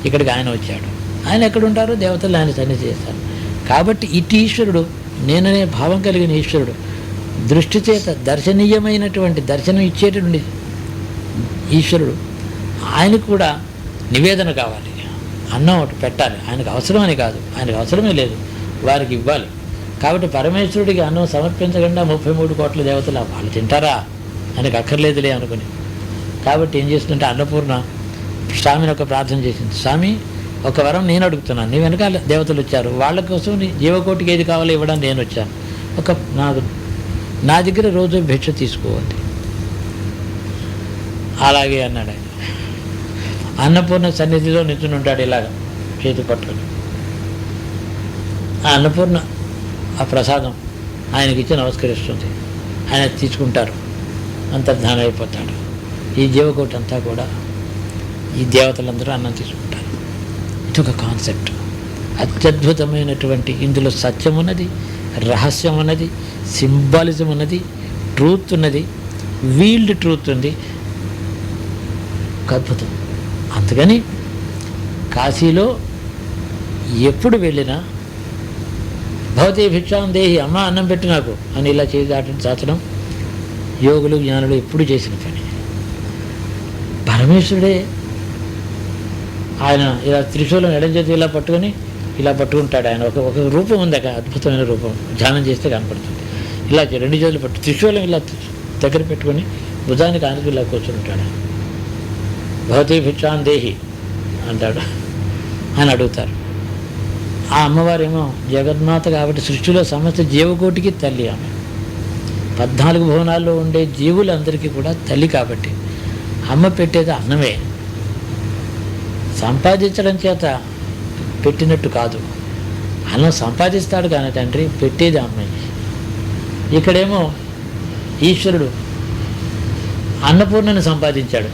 ఇక్కడికి ఆయన వచ్చాడు. ఆయన ఎక్కడుంటారో దేవతలు ఆయన సన్నిధి చేస్తారు. కాబట్టి ఇటు ఈశ్వరుడు, నేననే భావం కలిగిన ఈశ్వరుడు దృష్టి చేత దర్శనీయమైనటువంటి దర్శనం ఇచ్చేటటువంటి ఈశ్వరుడు, ఆయనకు కూడా నివేదన కావాలి. అన్నం ఒకటి పెట్టాలి. ఆయనకు అవసరమని కాదు, ఆయనకు అవసరమే లేదు, వారికి ఇవ్వాలి. కాబట్టి పరమేశ్వరుడికి అన్నం సమర్పించకుండా 33 కోట్ల దేవతలు వాళ్ళు తింటారా? ఆయనకు అక్కర్లేదులే అనుకుని. కాబట్టి ఏం చేస్తుంటే అన్నపూర్ణ స్వామిని ఒక ప్రార్థన చేసింది. స్వామి, ఒక వరం నేను అడుగుతున్నాను, నీ వెనకాల దేవతలు వచ్చారు, వాళ్ళ కోసం నీ జీవకోటికి ఏది కావాలో ఇవ్వడానికి నేను వచ్చాను. నా దగ్గర రోజు భిక్ష తీసుకోవాలి. అలాగే అన్నాడు ఆయన. అన్నపూర్ణ సన్నిధిలో నిల్చుని ఉంటాడు ఇలాగ చేతి పట్టుకొని. ఆ అన్నపూర్ణ ఆ ప్రసాదం ఆయనకిచ్చి నమస్కరిస్తుంది. ఆయన తీసుకుంటారు, అంతర్ధానం అయిపోతాడు. ఈ జీవకోటి అంతా కూడా ఈ దేవతలందరూ అన్నం తీసుకుంటారు. ఇది ఒక కాన్సెప్ట్, అత్యద్భుతమైనటువంటి. ఇందులో సత్యం ఉన్నది, రహస్యం ఉన్నది, సింబాలిజం ఉన్నది, ట్రూత్ ఉన్నది, వీల్డ్ ట్రూత్ ఉంది. ఒక అద్భుతం. అందుకని కాశీలో ఎప్పుడు వెళ్ళినా భవతి భిక్షాం దేహి, అమ్మ అన్నం పెట్టు నాకు అని ఇలా చేసి చాచడం యోగులు జ్ఞానులు ఎప్పుడు చేసిన పని. పరమేశ్వరుడే ఆయన ఇలా త్రిశూలం ఎడం చేతి ఇలా పట్టుకొని ఇలా పట్టుకుంటాడు. ఆయన ఒక రూపం ఉంది, అక్కడ అద్భుతమైన రూపం, ధ్యానం చేస్తే కనపడుతుంది. ఇలా రెండు చేతులు పట్టు త్రిశూలం ఇలా దగ్గర పెట్టుకొని భుజానికి ఆనికి ఇలా కూర్చుంటాడు. భవతి భిక్షాన్ దేహి అంటాడు అని అడుగుతారు. ఆ అమ్మవారేమో జగన్మాత కాబట్టి సృష్టిలో సమస్త జీవకోటికి తల్లి ఆమె. 14 భువనాల్లో ఉండే జీవులందరికీ కూడా తల్లి కాబట్టి అమ్మ పెట్టేది అన్నమే. సంపాదించడం చేత పెట్టినట్టు కాదు, అన్నం సంపాదిస్తాడు కానీ తండ్రి పెట్టేది అమ్మాయి. ఇక్కడేమో ఈశ్వరుడు అన్నపూర్ణను సంపాదించాడు,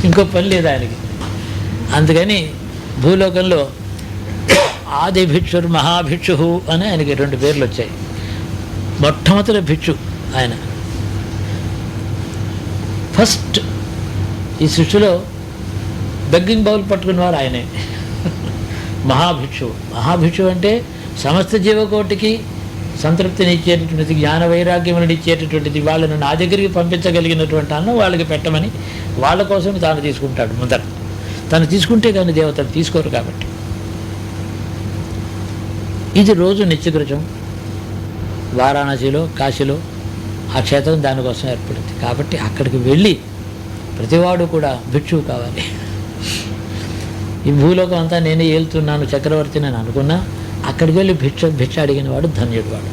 ఇంకో పని లేదు ఆయనకి. అందుకని భూలోకంలో ఆది భిక్షుర్ మహాభిక్షు అని ఆయనకి 2 పేర్లు వచ్చాయి. మొట్టమొదటి భిక్షు ఆయన, ఫస్ట్ ఈ సృష్టిలో బెగ్గింగ్ బౌల్ పట్టుకున్నవారు ఆయనే. మహాభిక్షు అంటే సమస్త జీవకోటికి సంతృప్తినిచ్చేటటువంటిది, జ్ఞాన వైరాగ్యములను ఇచ్చేటటువంటిది, వాళ్ళను నా దగ్గరికి పంపించగలిగినటువంటి అన్నం వాళ్ళకి పెట్టమని వాళ్ళ కోసం తాను తీసుకుంటాడు. ముందర తను తీసుకుంటే కానీ దేవతలు తీసుకోరు కాబట్టి. ఇది రోజు నిత్యకృత్యం. వారాణసిలో కాశీలో ఆ క్షేత్రం దానికోసం ఏర్పడింది కాబట్టి అక్కడికి వెళ్ళి ప్రతివాడు కూడా భిక్షువు కావాలి. ఈ భూలోకం అంతా నేనే ఏలుతున్నాను చక్రవర్తిని అని అనుకున్నా అక్కడికి వెళ్ళి భిక్ష అడిగిన వాడు ధన్యుడు వాడు.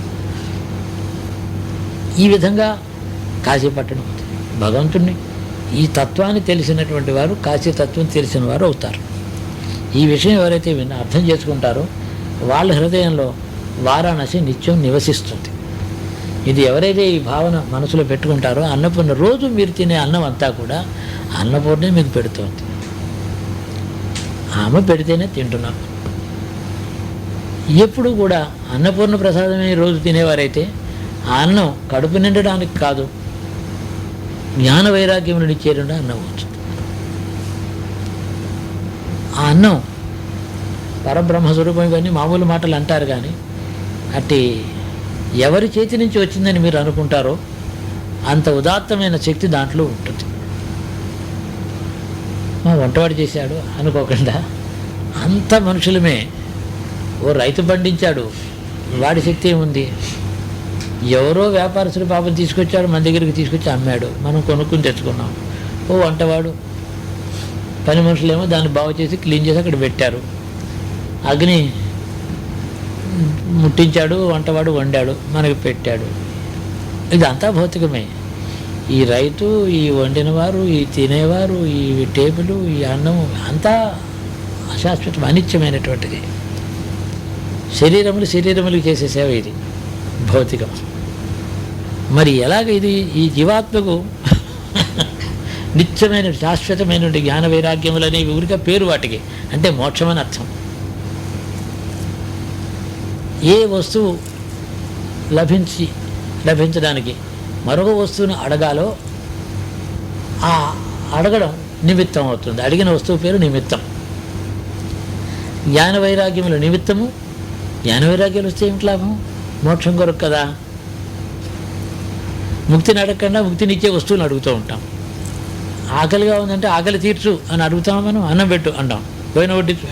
ఈ విధంగా కాశీపట్టణం భగవంతుణ్ణి ఈ తత్వాన్ని తెలిసినటువంటి వారు కాశీ తత్వం తెలిసిన వారు అవుతారు. ఈ విషయం ఎవరైతే అర్థం చేసుకుంటారో వాళ్ళ హృదయంలో వారాణసి నిత్యం నివసిస్తుంది. ఇది ఎవరైతే ఈ భావన మనసులో పెట్టుకుంటారో అన్నపూర్ణ రోజు మీరు తినే అన్నం అంతా కూడా అన్నపూర్ణే మీకు పెడుతుంది. ఆమె పెడితేనే తింటున్నాం. ఎప్పుడు కూడా అన్నపూర్ణ ప్రసాదమే రోజు తినేవారైతే ఆ అన్నం కడుపు నిండడానికి కాదు, జ్ఞాన వైరాగ్యములను ఇచ్చేటువంటి అన్నం అవుతుంది. ఆ అన్నం పరబ్రహ్మస్వరూపం ఇవన్నీ మామూలు మాటలు అంటారు కానీ అట్టి ఎవరి చేతి నుంచి వచ్చిందని మీరు అనుకుంటారో అంత ఉదాత్తమైన శక్తి దాంట్లో ఉంటుంది. మా వంటవాడు చేశాడు అనుకోకుండా అంత మనుషులమే. ఓ రైతు పండించాడు, వాడి శక్తి ఏముంది? ఎవరో వ్యాపారస్తుడు పాపం తీసుకొచ్చాడు, మన దగ్గరికి తీసుకొచ్చి అమ్మాడు, మనం కొనుక్కుని తెచ్చుకున్నాం. ఓ వంటవాడు పని మనుషులేమో దాన్ని బాగు చేసి క్లీన్ చేసి అక్కడ పెట్టారు. అగ్ని ముట్టించాడు, వంటవాడు వండాడు, మనకి పెట్టాడు. ఇదంతా భౌతికమే. ఈ రైతు, ఈ వండినవారు, ఈ తినేవారు, ఈ టేబుల్, ఈ అన్నం అంతా అశాశ్వతం, అనిత్యమైనటువంటిది. శరీరములకు చేసే సేవ ఇది భౌతికం. మరి ఎలాగ ఇది ఈ జీవాత్మకు నిత్యమైన శాశ్వతమైనటువంటి జ్ఞాన వైరాగ్యములు అనేవి ఊరిక పేరు వాటికి, అంటే మోక్షం అని అర్థం. ఏ వస్తువు లభించడానికి మరొక వస్తువును అడగాలో ఆ అడగడం నిమిత్తం అవుతుంది. అడిగిన వస్తువు పేరు నిమిత్తం. జ్ఞాన వైరాగ్యముల నిమిత్తము. జ్ఞాన వైరాగ్యాలు వస్తే ఏమిటి లాభం? మోక్షం కొరకు కదా. ముక్తిని అడగకుండా ముక్తినిచ్చే వస్తువులను అడుగుతూ ఉంటాం. ఆకలిగా ఉందంటే ఆకలి తీర్చు అని అడుగుతాం, మనం అన్నం పెట్టు అంటాం, పోయిన వడ్డించు.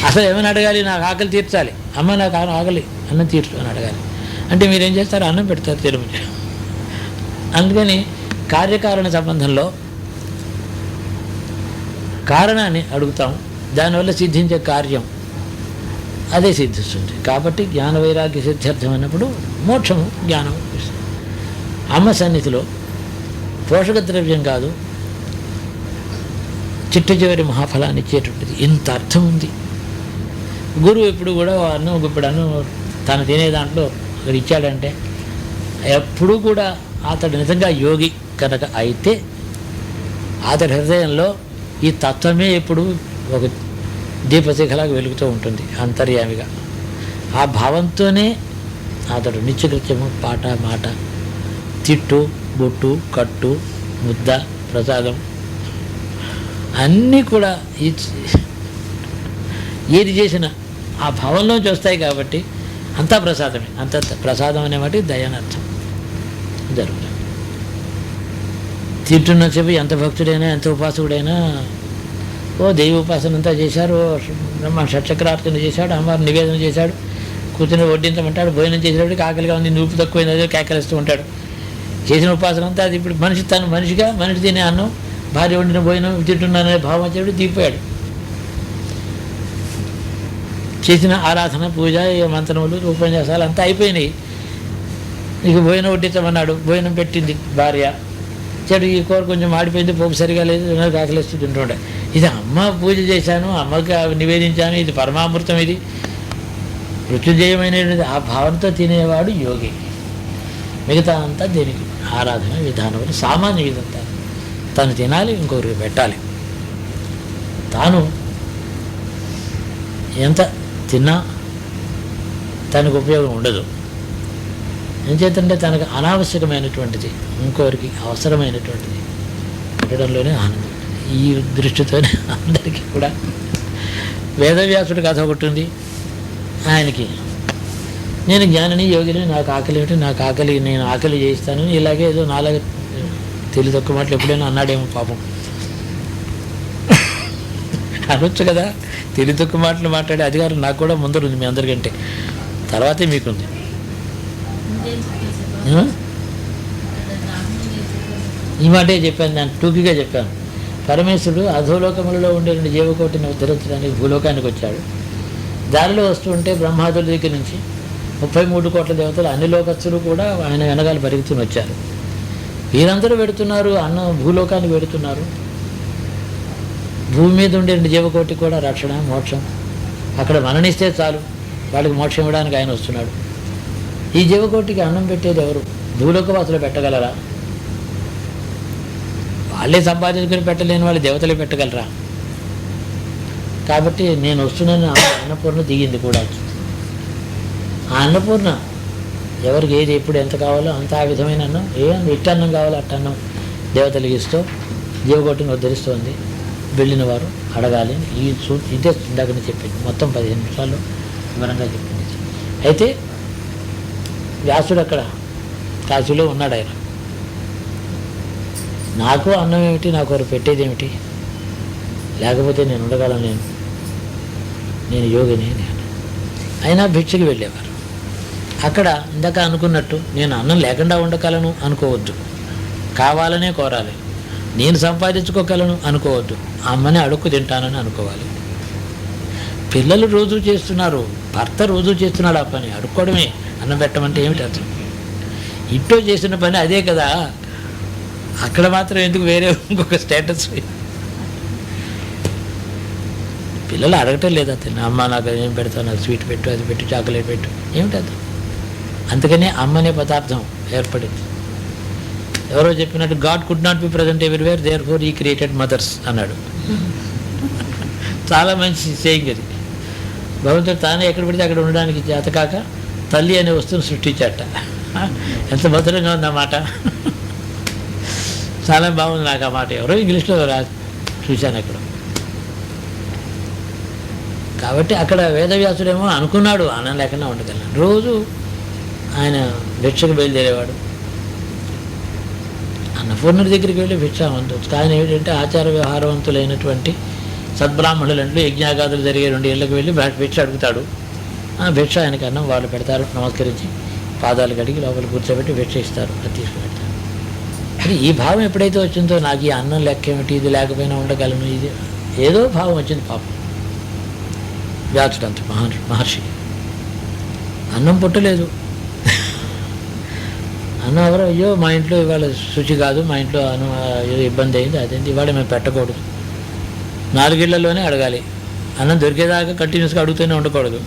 అసలు ఏమైనా అడగాలి? నాకు ఆకలి తీర్చాలి, అమ్మ నాకు ఆకలి, అన్నం తీర్చు అని అడగాలి. అంటే మీరేం చేస్తారు? అన్నం పెడతారు తిరుమల. అందుకని కార్యకారణ సంబంధంలో కారణాన్ని అడుగుతాం, దానివల్ల సిద్ధించే కార్యం అదే సిద్ధిస్తుంది. కాబట్టి జ్ఞాన వైరాగ్య సిద్ధార్థం అన్నప్పుడు మోక్షము జ్ఞానం. అమ్మ సన్నిధిలో పోషక ద్రవ్యం కాదు, చిట్ట చివరి మహాఫలాన్ని ఇచ్చేటువంటిది. ఇంత అర్థం ఉంది. గురువు ఎప్పుడు కూడా అన్నం ఇప్పుడు అన్నం తను తినే దాంట్లో ఇక్కడ ఇచ్చాడంటే ఎప్పుడు కూడా అతడు నిజంగా యోగి కనుక అయితే అతడి హృదయంలో ఈ తత్వమే ఎప్పుడు ఒక దీపశిఖలాగా వెలుగుతూ ఉంటుంది అంతర్యామిగా. ఆ భావంతోనే అతడు నిత్యకృత్యము, పాట, మాట, తిట్టు, బొట్టు, కట్టు, ముద్ద, ప్రసాదం అన్నీ కూడా ఏది చేసినా ఆ భావంలోంచి వస్తాయి. కాబట్టి అంతా ప్రసాదమే. అంత ప్రసాదం అనే వాటి దయానర్థం జరుగుతుంది. తింటున్నసేపు ఎంత భక్తుడైనా ఎంత ఉపాసకుడైనా దైవ ఉపాసన అంతా చేశారు, బ్రహ్మ షట్చక్రార్చన చేశాడు, అమ్మవారు నివేదన చేశాడు, కూర్చొని వడ్డించమంటాడు, భోజనం చేసేటప్పుడు ఆకలిగా ఉంది, నూపు తక్కువైంది, అదే కేకలిస్తూ ఉంటాడు. చేసిన ఉపాసన అంతా అది ఇప్పుడు మనిషి తను మనిషిగా మనిషి తినే అన్నం, భార్య వండిన భోజనం తింటున్నాననే భావం వచ్చేప్పుడు దిగిపోయాడు. చేసిన ఆరాధన, పూజ, మంత్రములు, ఉపన్యాసాలు అంతా అయిపోయినాయి. ఇక భోజనం వడ్డించమన్నాడు, భోజనం పెట్టింది భార్య. చెడు ఈ కూర కొంచెం ఆడిపోయింది, పోపు సరిగా లేదు, కాకలేస్తూ తింటుండే. ఇది అమ్మ పూజ చేశాను, అమ్మకి నివేదించాను, ఇది పరమామృతం, ఇది మృత్యుంజయమైనది ఆ భావంతో తినేవాడు యోగి. మిగతా అంతా దీనికి ఆరాధన విధానం సామాన్య విధంతా తను తినాలి, ఇంకొకరికి పెట్టాలి. తాను ఎంత తిన్నా తనకు ఉపయోగం ఉండదు. ఎంచేతంటే తనకు అనావశ్యకమైనటువంటిది ఇంకొకరికి అవసరమైనటువంటిది పెట్టడంలోనే ఆనందం. ఈ దృష్టితోనే అందరికీ కూడా వేదవ్యాసుడి కథ ఒకటి ఉంది. ఆయనకి నేను జ్ఞానిని, యోగిని, నాకు ఆకలి ఏమిటి, నాకు ఆకలి, నేను ఆకలి చేయిస్తాను, ఇలాగే ఏదో నాలుగు తెలివి తక్కువ మాటలు ఎప్పుడైనా అన్నాడేమో పాపం. అనొచ్చు కదా, తెలివి తక్కువ మాటలు మాట్లాడే అధికారం నాకు కూడా ముందర ఉంది, మీ అందరికంటే తర్వాతే మీకుంది. ఈ మాటే చెప్పాను, దాన్ని టూకీగా చెప్పాను. పరమేశ్వరుడు అధోలోకములలో ఉండే 2 జీవకోటిని ఉద్ధరించడానికి భూలోకానికి వచ్చాడు. దారిలో వస్తూ ఉంటే బ్రహ్మాదుల దగ్గర నుంచి 33 కోట్ల దేవతలు, అన్ని లోకస్తులు కూడా ఆయన వెనకాల పరిగెత్తుని వచ్చారు. వీరందరూ పెడుతున్నారు, భూలోకానికి పెడుతున్నారు. భూమి మీద ఉండే 2 జీవకోటి కూడా రక్షణ, మోక్షం. అక్కడ మరణిస్తే చాలు, వాళ్ళకి మోక్షం ఇవ్వడానికి ఆయన వస్తున్నాడు. ఈ జీవకోటికి అన్నం పెట్టేది ఎవరు? భూలోకవాసులు పెట్టగలరా? వాళ్ళే సంపాదించుకొని పెట్టలేని వాళ్ళు దేవతలే పెట్టగలరా? కాబట్టి నేను వస్తున్నాను. అన్నపూర్ణ దిగింది కూడా. ఆ అన్నపూర్ణ ఎవరికి ఏది ఎప్పుడు ఎంత కావాలో అంత ఆ విధమైన అన్నం, ఇట్టన్నం కావాలో అట్టన్నం దేవతలకి ఇస్తూ జీవకోటిని ఉద్ధరిస్తోంది. వెళ్ళిన వారు అడగాలి. ఇదే ఇందాకనే చెప్పింది, మొత్తం 15 నిమిషాల్లో వివరంగా చెప్పింది. అయితే వ్యాసుడు అక్కడ కాశీలో ఉన్నాడు. ఆయన నాకు అన్నం ఏమిటి, నాకు వారు పెట్టేది ఏమిటి, లేకపోతే నేను ఉండగలను, నేను యోగిని. అయినా భిక్షకి వెళ్ళేవారు. అక్కడ ఇందాక అనుకున్నట్టు నేను అన్నం లేకుండా ఉండగలను అనుకోవద్దు, కావాలనే కోరాలి. నేను సంపాదించుకోగలను అనుకోవద్దు, అమ్మని అడుక్కు తింటానని అనుకోవాలి. పిల్లలు రోజు చేస్తున్నారు, భర్త రోజు చేస్తున్నాడు ఆ పని, అడుక్కోవడమే. అన్నం పెట్టమంటే ఏమిటి అర్థం? ఇంట్లో చేసిన పని అదే కదా, అక్కడ మాత్రం ఎందుకు వేరే ఇంకొక స్టేటస్? పిల్లలు అడగటం లేదా అతను, అమ్మ నాకు ఏం పెడతావు, నాకు స్వీట్ పెట్టు, అది పెట్టు, చాక్లెట్ పెట్టు, ఏమిటి అది? అందుకనే అమ్మనే పదార్థం ఏర్పడింది. ఎవరో చెప్పినట్టు God could not be present everywhere, therefore he created mothers అన్నాడు. చాలా మంచి సేయింగ్ అది. భగవంతుడు తానే ఎక్కడ పెడితే అక్కడ ఉండడానికి చేతకాక తల్లి అనే వస్తువును సృష్టించాట. ఎంత మధురంగా ఉంది ఆ మాట, చాలా బాగుంది నాకు ఆ మాట. ఎవరో ఇంగ్లీష్లో చూశాను అక్కడ. కాబట్టి అక్కడ వేదవ్యాసుడేమో అనుకున్నాడు అన్నం లేకుండా ఉండగలను. రోజు ఆయన భిక్షకు బయలుదేరేవాడు. అన్నపూర్ణుడి దగ్గరికి వెళ్ళి భిక్ష అందుతుంది. కానీ ఏంటంటే ఆచార వ్యవహారవంతులైనటువంటి సద్బ్రాహ్మణులంటూ యజ్ఞాగాదులు జరిగే 2 ఏళ్ళకి వెళ్ళి భిక్ష అడుగుతాడు. ఆ భిక్ష ఆయనకి అన్నం వాళ్ళు పెడతారు, నమస్కరించి పాదాలు కడిగి లోపల కూర్చోబెట్టి భిక్ష ఇస్తారు, అది తీసుకుపెడతారు. అది ఈ భావం ఎప్పుడైతే వచ్చిందో, నాకు ఈ అన్నం లెక్క ఏమిటి, ఇది లేకపోయినా ఉండగలను, ఇది ఏదో భావం వచ్చింది పాపం వ్యాసుడు. అంత మహర్షి అన్నం పుట్టలేదు. అన్నం ఎవరో, అయ్యో మా ఇంట్లో ఇవాళ శుచి కాదు, మా ఇంట్లో అన్నం ఏదో ఇబ్బంది అయింది, అదేంటి ఇవాళ మేము పెట్టకూడదు, 4 ఇళ్లలోనే అడగాలి. అన్నం దొరికేదాకా కంటిన్యూస్గా అడుగుతూనే ఉండకూడదు.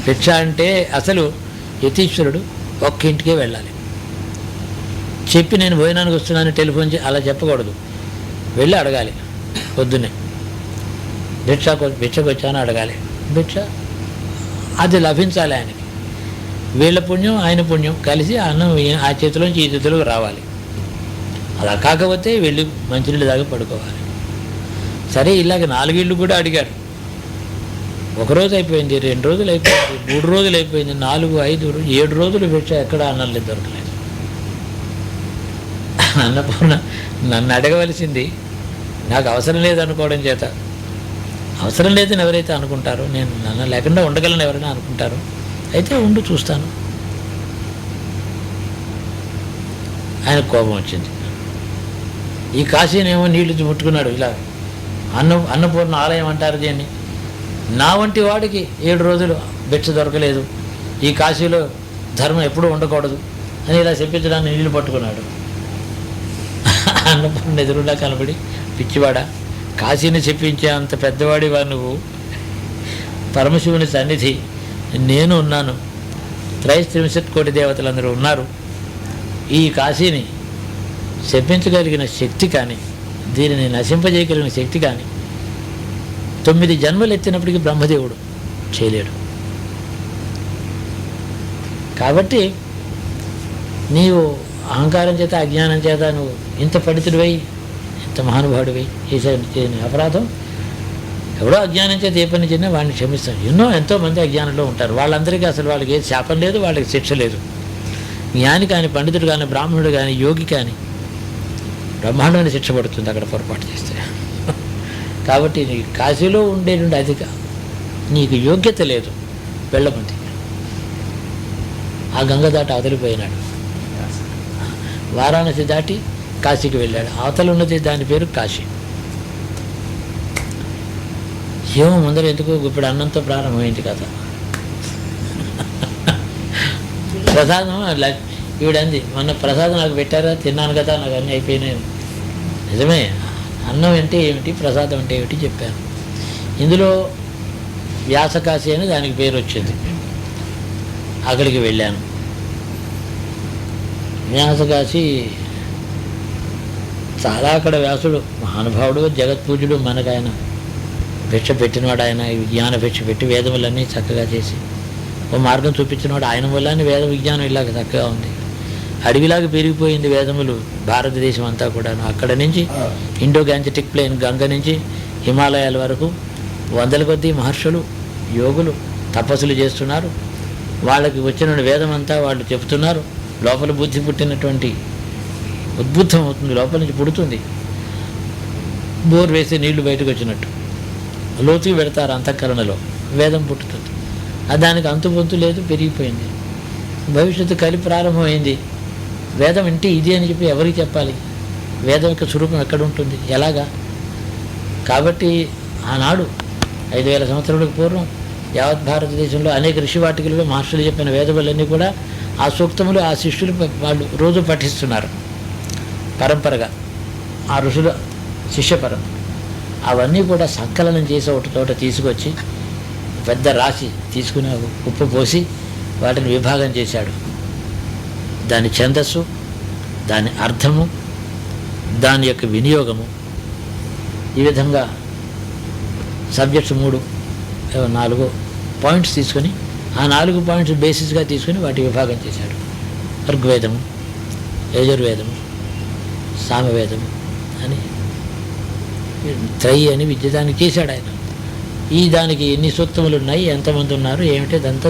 భిక్ష అంటే అసలు యతీశ్వరుడు ఒక్క ఇంటికే వెళ్ళాలి. చెప్పి నేను భోజనానికి వస్తున్నాను టెలిఫోన్ చేసి అలా చెప్పకూడదు, వెళ్ళి అడగాలి. పొద్దున్నే భిక్షకు వచ్చాను అడగాలి. భిక్ష అది లభించాలి ఆయనకి. వీళ్ళ పుణ్యం ఆయన పుణ్యం కలిసి అన్నం ఆ చేతిలోంచి ఈ చేతిలోకి రావాలి. అలా కాకపోతే వెళ్ళి మంచినీళ్ళు దాకా పడుకోవాలి. సరే ఇలాగ 4 ఇళ్ళు కూడా అడిగారు. ఒకరోజు అయిపోయింది, 2 రోజులు అయిపోయింది, 3 రోజులు అయిపోయింది, 4, 5, 7 రోజులు పెట్టా, ఎక్కడ అన్నం దొరకలేదు. అన్నపూర్ణ నన్ను అడగవలసింది, నాకు అవసరం లేదనుకోవడం చేత. అవసరం లేదని ఎవరైతే అనుకుంటారో, నేను నన్ను లేకుండా ఉండగలను ఎవరైనా అనుకుంటారో, అయితే ఉండు చూస్తాను. ఆయన కోపం వచ్చింది. ఈ కాశీనేమో నీళ్లు ముట్టుకున్నాడు. ఇలా అన్నపూర్ణ ఆలయం అంటారు దీన్ని. నా వంటి వాడికి 7 రోజులు బెచ్చ దొరకలేదు, ఈ కాశీలో ధర్మం ఎప్పుడూ ఉండకూడదు అని ఇలా చెప్పించడానికి నీళ్లు పట్టుకున్నాడు. అన్నపూర్ణ ఎదురులా కనబడి, పిచ్చివాడా, కాశీని చెప్పించే అంత పెద్దవాడివా నువ్వు? పరమశివుని సన్నిధి నేను ఉన్నాను, 33 కోటి దేవతలందరూ ఉన్నారు. ఈ కాశీని చెప్పించగలిగిన శక్తి కానీ, దీనిని నశింపజేయగలిగిన శక్తి కానీ 9 జన్మలు ఎత్తినప్పటికీ బ్రహ్మదేవుడు చేయలేడు. కాబట్టి నీవు అహంకారం చేత, అజ్ఞానం చేత నువ్వు ఇంత పండితుడివై, ఇంత మహానుభావుడివై చేసిన అపరాధం, ఎవడో అజ్ఞానం చేత ఏ పని చేసినా వాడిని క్షమిస్తాడు. ఎంతోమంది అజ్ఞానంలో ఉంటారు, వాళ్ళందరికీ అసలు వాళ్ళకి ఏ శాపం లేదు, వాళ్ళకి శిక్ష లేదు. జ్ఞాని కానీ, పండితుడు కానీ, బ్రాహ్మణుడు కానీ, యోగి కానీ బ్రహ్మాండమైన శిక్ష పడుతుంది అక్కడ పొరపాటు చేస్తే. కాబట్టి నీ కాశీలో ఉండేటువంటి అధిక నీకు యోగ్యత లేదు, వెళ్ళమంది. ఆ గంగ దాటి అవతలిపోయినాడు, వారాణసి దాటి కాశీకి వెళ్ళాడు. అవతల ఉన్నది దాని పేరు కాశీ. ఏమో ముందర ఎందుకు ఇప్పుడు అన్నంతో ప్రారంభమైంది కథ. ప్రసాదం ఈవిడంది, మొన్న ప్రసాదం నాకు పెట్టారా, తిన్నాను కదా, నాకు అన్నీ అయిపోయినాయి. నిజమే, అన్నం అంటే ఏమిటి, ప్రసాదం అంటే ఏమిటి చెప్పాను. ఇందులో వ్యాసకాశి అని దానికి పేరు వచ్చింది. అక్కడికి వెళ్ళాను. వ్యాసకాశి చాలా, అక్కడ వ్యాసుడు మహానుభావుడు, జగత్పూజుడు, మనకు ఆయన భిక్ష పెట్టినవాడు. ఆయన విజ్ఞాన భిక్ష పెట్టి వేదములన్నీ చక్కగా చేసి ఓ మార్గం చూపించినవాడు. ఆయన వల్ల వేద విజ్ఞానం ఇలాగ చక్కగా ఉంది. అడవిలాగా పెరిగిపోయింది వేదములు భారతదేశం అంతా కూడాను. అక్కడ నుంచి ఇండో గ్యాంజెటిక్ ప్లేన్, గంగ నుంచి హిమాలయాల వరకు వందల కొద్దీ మహర్షులు, యోగులు తపస్సులు చేస్తున్నారు. వాళ్ళకి వచ్చిన వేదం అంతా వాళ్ళు చెప్తున్నారు. లోపల బుద్ధి పుట్టినటువంటి ఉద్బుద్ధం అవుతుంది, లోపల నుంచి పుడుతుంది. బోర్ వేసి నీళ్లు బయటకు వచ్చినట్టు లోతుకి పెడతారు అంతఃకరణలో, వేదం పుట్టుతుంది. దానికి అంతుపొంతు లేదు, పెరిగిపోయింది. భవిష్యత్తు కలి ప్రారంభమైంది. వేదం అంటే ఇది అని చెప్పి ఎవరికి చెప్పాలి? వేదం యొక్క స్వరూపం ఎక్కడ ఉంటుంది, ఎలాగా? కాబట్టి ఆనాడు 5000 సంవత్సరాలకు పూర్వం యావత్ భారతదేశంలో అనేక ఋషివాటికలుగా మహర్షులు చెప్పిన వేదములన్నీ కూడా ఆ సూక్తములు ఆ శిష్యులు వాళ్ళు రోజు పఠిస్తున్నారు పరంపరగా, ఆ ఋషుల శిష్య పరంపర. అవన్నీ కూడా సంకలనం చేసి ఒకటి తోట తీసుకొచ్చి పెద్ద రాశి తీసుకుని ఉప్పు పోసి వాటిని విభాగం చేశాడు. దాని ఛందస్సు, దాని అర్థము, దాని యొక్క వినియోగము, ఈ విధంగా సబ్జెక్ట్స్ 4 పాయింట్స్ తీసుకొని ఆ 4 పాయింట్స్ బేసిస్గా తీసుకుని వాటి విభాగం చేశాడు. ఋగ్వేదము, యజుర్వేదము, సామవేదము అని త్రయి అని విద్య దానికి చేశాడు ఆయన. దానికి ఎన్ని సూక్తములు ఉన్నాయి, ఎంతమంది ఉన్నారు, ఏమిటి, అదంతా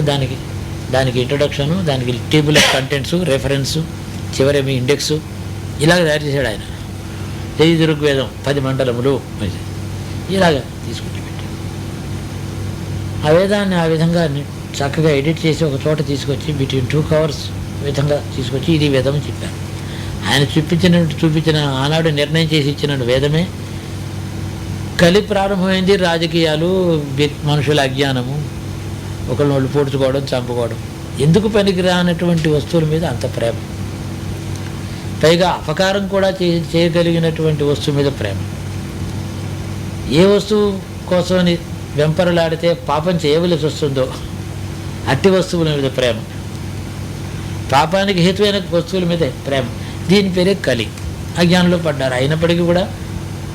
దానికి ఇంట్రొడక్షను, దానికి table of contents, reference, చివరేమి index, ఇలాగ తయారు చేశాడు ఆయన. ఋగ్వేదం 10 మండలములు ఇలాగ తీసుకుంటూ పెట్టాడు. ఆ వేదాన్ని ఆ విధంగా చక్కగా ఎడిట్ చేసి ఒక చోట తీసుకొచ్చి బిట్వీన్ 2 కవర్స్ విధంగా తీసుకొచ్చి ఇది వేదం చెప్పారు. ఆయన చూపించిన ఆనాడు నిర్ణయం చేసి ఇచ్చిన వేదమే. కలి ప్రారంభమైంది. రాజకీయాలు, మనుషుల అజ్ఞానము, ఒకళ్ళు పొడుచుకోవడం, చంపుకోవడం, ఎందుకు పనికిరానటువంటి వస్తువుల మీద అంత ప్రేమ, పైగా అపకారం కూడా చేయగలిగినటువంటి వస్తువు మీద ప్రేమ. ఏ వస్తువు కోసమని వెంపరలాడితే పాపం చేయవలసి వస్తుందో అట్టి వస్తువుల మీద ప్రేమ, పాపానికి హేతువైన వస్తువుల మీదే ప్రేమ. దీని పేరే కలి. అజ్ఞానంలో పడ్డారు. అయినప్పటికీ కూడా